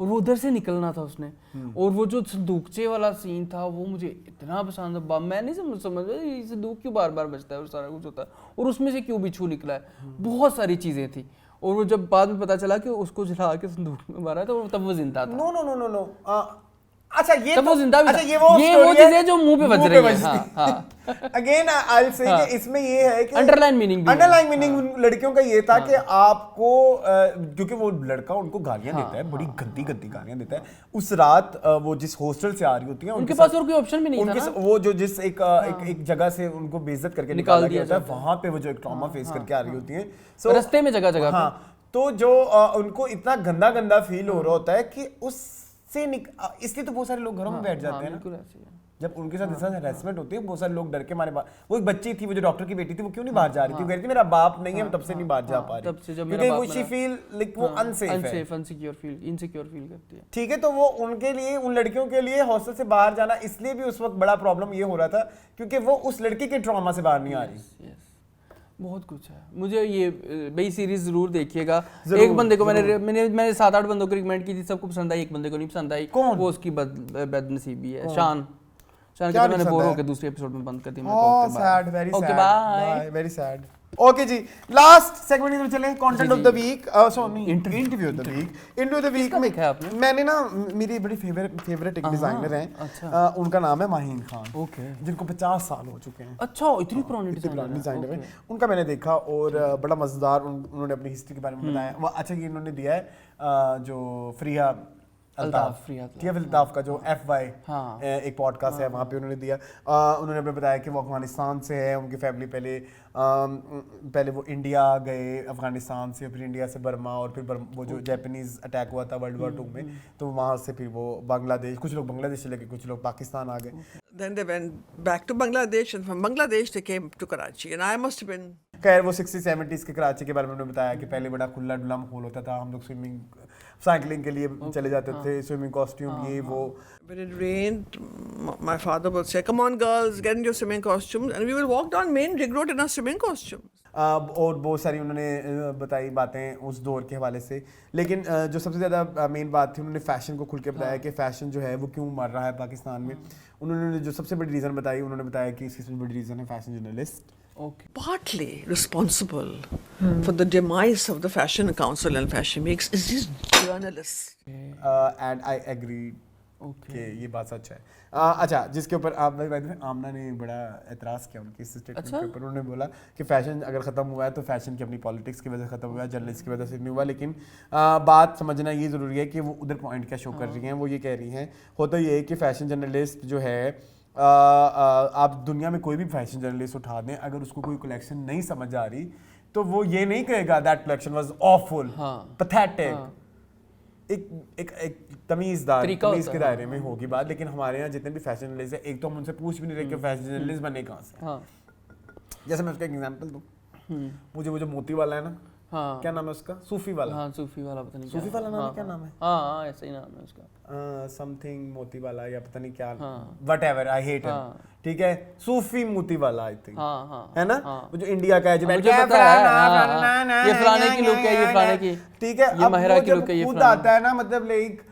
और वो उधर से निकलना था उसने, और वो जो संदूकचे वाला सीन था वो मुझे इतना पसंद है। मैं नहीं समझ ये संदूक क्यों बार बार बजता है और सारा कुछ होता है, और उसमें से क्यों बिच्छू निकला है, बहुत सारी चीजें थी। और वो जब बाद में पता चला कि उसको जला के संदूक में मारा था, तब वो जिंदा था। नो अच्छा, ये तब वो जिंदा भी था। ये वो चीजें जो मुंह पे बज रही हैं। अगेन आई विल से कि इसमें ये है कि अंडरलाइन मीनिंग उन लड़कियों का ये था कि आपको, क्योंकि वो लड़का उनको गालियां देता है, बड़ी गंदी गालियां देता है। उस रात वो जिस हॉस्टल से आ रही होती है, उनके पास और कोई ऑप्शन भी नहीं था ना। वो जो जिस एक जगह से उनको बेइज्जत करके निकाल दिया जाता है, वहां पे वो जो एक ट्रॉमा फेस करके आ रही होती है, रास्ते में जगह जगह। तो जो उनको इतना गंदा फील हो रहा होता है कि इसलिए तो बहुत सारे लोग घरों में बैठ जाते हैं ना, जब उनके साथ ऐसा हैरेसमेंट होती है। बहुत सारे लोग डर के मारे वो एक बच्ची थी, वो जो डॉक्टर की बेटी थी, वो क्यों नहीं बाहर जा रही थी? वो कह रही थी मेरा बाप नहीं है, मैं तब से नहीं बाहर जा पा रही, क्योंकि वो शी फील लाइक वो अनसेफ, इनसिक्योर फील करती है। ठीक है, तो वो उनके लिए, उन लड़कियों के लिए हॉस्टल से बाहर जाना इसलिए भी उस वक्त बड़ा प्रॉब्लम ये हो रहा था क्योंकि वो उस लड़की के ट्रॉमा से बाहर नहीं आ रही। बहुत कुछ है। मुझे ये भाई सीरीज जरूर देखिएगा। एक बंदे को मैंने 7-8 बंदों को रिकमेंड की थी, सबको पसंद आई, एक बंदे को नहीं पसंद आई। कौन? वो उसकी बदनसीबी है, शान के तो मैंने बोर होकर दूसरे एपिसोड में बंद कर दी। Okay bye, very sad. Okay जी, लास्ट सेगमेंट में चलें, content of the week, interview of the week. Interview of the week में मैंने ना, मेरी बड़ी फेवरेट एक डिजाइनर हैं, उनका नाम है माहीन खान, जिनको 50 साल हो चुके हैं। अच्छा, इतनी पुरानी डिजाइनर है। उनका मैंने देखा और बड़ा मजेदार उन्होंने अपनी हिस्ट्री के बारे में बताया। अच्छा, ये इन्होंने दिया है जो फ्रिया अल्ताफ का जो FY एक पॉडकास्ट है, वहाँ पे उन्होंने दिया। उन्होंने हमें बताया कि वो अफगानिस्तान से है, उनकी फैमिली पहले वो इंडिया गए, अफगानिस्तान से, फिर इंडिया से बर्मा, और फिर वो जो जापानीज अटैक हुआ था World War II में, तो वहाँ से फिर वो बांग्लादेश, कुछ लोग बांग्लादेश चले गए, कुछ लोग पाकिस्तान आ गए। Then they went back to Bangladesh, and from Bangladesh they came to Karachi, and I must have been. खैर वो 60-70s के कराची के बारे में उन्होंने बताया कि पहले बड़ा खुला डुला माहौल होता था, हम लोग स्विमिंग साइकिलिंग के लिए चले जाते थे, स्विमिंग कॉस्ट्यूम ये वो। When it rained, my father would say, "Come on, girls, get into your swimming costumes," and we will walk down Main Rig Road in our swimming costumes. और बहुत सारी उन्होंने बताई बातें उस दौर के हवाले से, लेकिन जो सबसे ज़्यादा मेन बात थी, उन्होंने फ़ैशन को खुल के बताया कि फ़ैशन जो है वो क्यों मर रहा है पाकिस्तान में। उन्होंने जो सबसे बड़ी रीज़न बताई, उन्होंने बताया कि इसकी सबसे बड़ी रीज़न है fashion journalist. Partly responsible for the demise of the Fashion Council and Fashion Weeks is these journalists. And I agree कि ये बात सच है। अच्छा, जिसके ऊपर आप आमना ने बड़ा एतराज़ किया उनकी इस स्टेटमेंट के ऊपर। उन्होंने बोला कि फैशन अगर ख़त्म हुआ है तो फैशन की अपनी पॉलिटिक्स की वजह से ख़त्म हुआ है, जर्नलिस्ट की वजह से नहीं हुआ। लेकिन बात समझना ये ज़रूरी है कि वो उधर पॉइंट क्या शो कर रही हैं। वो ये कह रही हैं, होता ये है कि फ़ैशन जर्नलिस्ट जो है, आप दुनिया में कोई भी फैशन जर्नलिस्ट उठा दें, अगर उसको कोई कलेक्शन नहीं समझ आ रही तो वो ये नहीं कहेगा that collection was awful, pathetic. एक तमीज़दार तमीज़ के दायरे में होगी बात। लेकिन हमारे यहाँ जितने भी फैशन जर्नलिस्ट है, एक तो हम उनसे पूछ भी नहीं रहे कि फैशन जर्नलिस्ट बने कहाँ से। जैसे मैं उसका एग्जांपल दूँ, मुझे वो जो मोती वाला है ना, क्या नाम है उसका, सूफी वाला, सूफी वाला पता नहीं, सूफी वाला नाम है, क्या नाम है, ऐसा ही नाम है उसका, समथिंग मोती वाला या पता नहीं क्या, व्हाटएवर, आई हेट इट, ठीक है, सूफी मोती वाला आई थिंक, है ना, वो जो इंडिया का है, जो मुझे पता है ये फलाने की लुक है, ये फलाने की, ठीक है, ये महरा की लुक है, ये खुद आता है ना, मतलब लाइक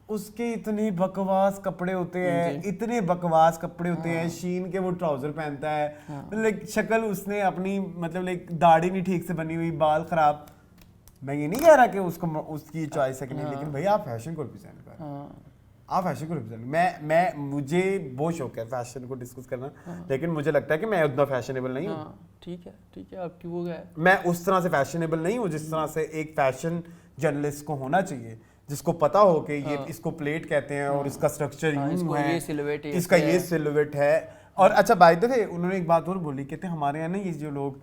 उसके इतने बकवास कपड़े होते हैं, इतने बकवास कपड़े होते हैं, शीन के वो ट्राउजर पहनता है, लाइक शक्ल उसने अपनी मतलब लाइक दाढ़ी नहीं ठीक से बनी हुई, बाल खराब। मैं ये नहीं कह रहा कि उसको उसकी चॉइस है कि नहीं, लेकिन भैया आप फैशन को रिप्रेजेंट कर, आप फैशन को रिप्रेजेंट, मैं मुझे बहुत शौक है फैशन को डिस्कस करना, लेकिन मुझे लगता है कि मैं उतना फैशनेबल नहीं हूँ। ठीक है, आपकी वो है, मैं उस तरह से फैशनेबल नहीं हूँ जिस तरह से एक फैशन जर्नलिस्ट को होना चाहिए, जिसको पता हो कि ये इसको प्लेट कहते हैं और इसका स्ट्रक्चर यूं है, इसका ये सिलुएट है। और अच्छा बाय द वे उन्होंने एक बात और बोली, कहते हैं हमारे यहाँ ना ये जो लोग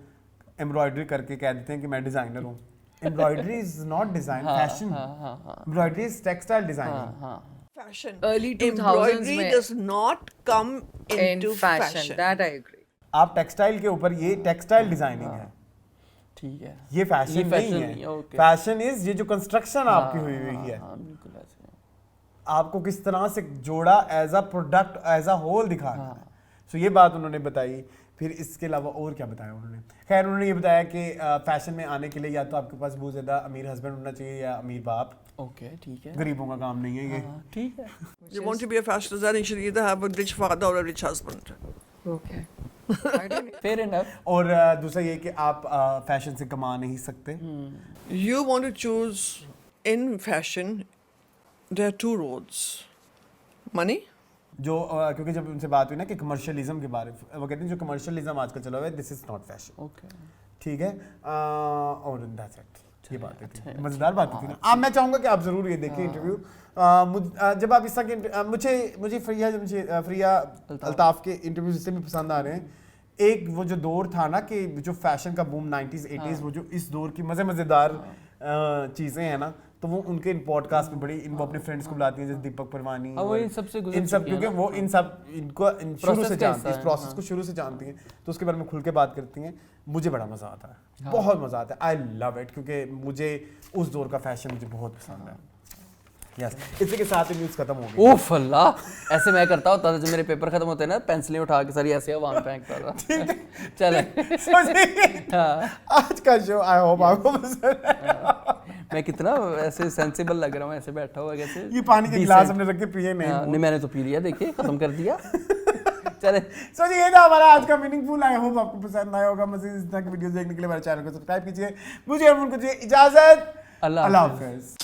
एम्ब्रॉयडरी करके कह देते हैं कि मैं डिजाइनर हूँ, embroidery is not design, fashion, embroidery is textile designing. Fashion. Early 2000s Embroidery does not come into fashion. That I agree. आप टेक्सटाइल के ऊपर, ये टेक्सटाइल डिजाइनिंग है, ठीक है, ये फैशन नहीं है। फैशन इज ये जो कंस्ट्रक्शन आपकी हुई है, आपको किस तरह से जोड़ा as a product, as a whole दिखाना है। सो ये बात उन्होंने बताई। फिर इसके अलावा और क्या बताया उन्होंने, खैर उन्होंने ये बताया कि फैशन में आने के लिए या तो आपके पास बहुत ज़्यादा अमीर हस्बैंड होना चाहिए या अमीर बाप। ओके, ठीक है, गरीबों का काम नहीं है ये, ठीक है। You want to be a fashion designer, you should either have a rich father or a rich husband. Okay. Fair enough. और दूसरा ये कि आप फैशन से कमा नहीं सकते। You want to choose in fashion, there are two roads. Money. जो क्योंकि जब उनसे बात हुई ना कि कमर्शियलिज्म के बारे में, वो कहते हैं जो कमर्शियलिज्म आजकल चला हुआ है, this is not fashion. Okay, ठीक है, और दैट्स इट। ये बात है, मजेदार बात थी ना। अब मैं चाहूँगा कि आप ज़रूर ये देखिए इंटरव्यू। जब आप इस तरह के मुझे फ्रिया अल्ताफ के इंटरव्यूज इससे भी पसंद आ रहे हैं। एक वो जो दौर था ना कि जो फैशन का बूम 90s 80s, वो जो इस दौर की मज़ेदार चीज़ें हैं ना, तो वो उनके इन पॉडकास्ट में बड़ी, इनको अपने फ्रेंड्स को बुलाती हैं जैसे दीपक परवानी, इन सब क्योंकि वो इनको शुरू से जानती हैं, इस प्रोसेस को शुरू से जानती हैं, तो उसके बारे में खुल के बात करती हैं। मुझे बड़ा मज़ा आता है, बहुत मज़ा आता है, आई लव इट, क्योंकि मुझे उस दौर का फैशन मुझे बहुत पसंद है। यस, इसी के साथ न्यूज़ खत्म हो गई। ओफ अल्लाह, ऐसे मैं करता होता था जब मेरे पेपर खत्म होते हैं ना, पेंसिलें उठा के सारी ऐसे हवा में फेंकता था। चले आज का शो आई होप आपको पसंद है। मैं कितना ऐसे सेंसिबल लग रहा हूँ, ऐसे बैठा हुआ कैसे, ये पानी के गिलास हमने रख के पिए नहीं, मैंने तो पी लिया, देखिए खत्म कर दिया। चले, सो ये था हमारा आज का मीनिंगफुल। आई होप आपको पसंद आया होगा। मज़ीद इस तरह की वीडियोस देखने के लिए हमारे चैनल को सब्सक्राइब कीजिए। मुझे और उनको दीजिए इजाजत। अल्लाह हाफ़िज़।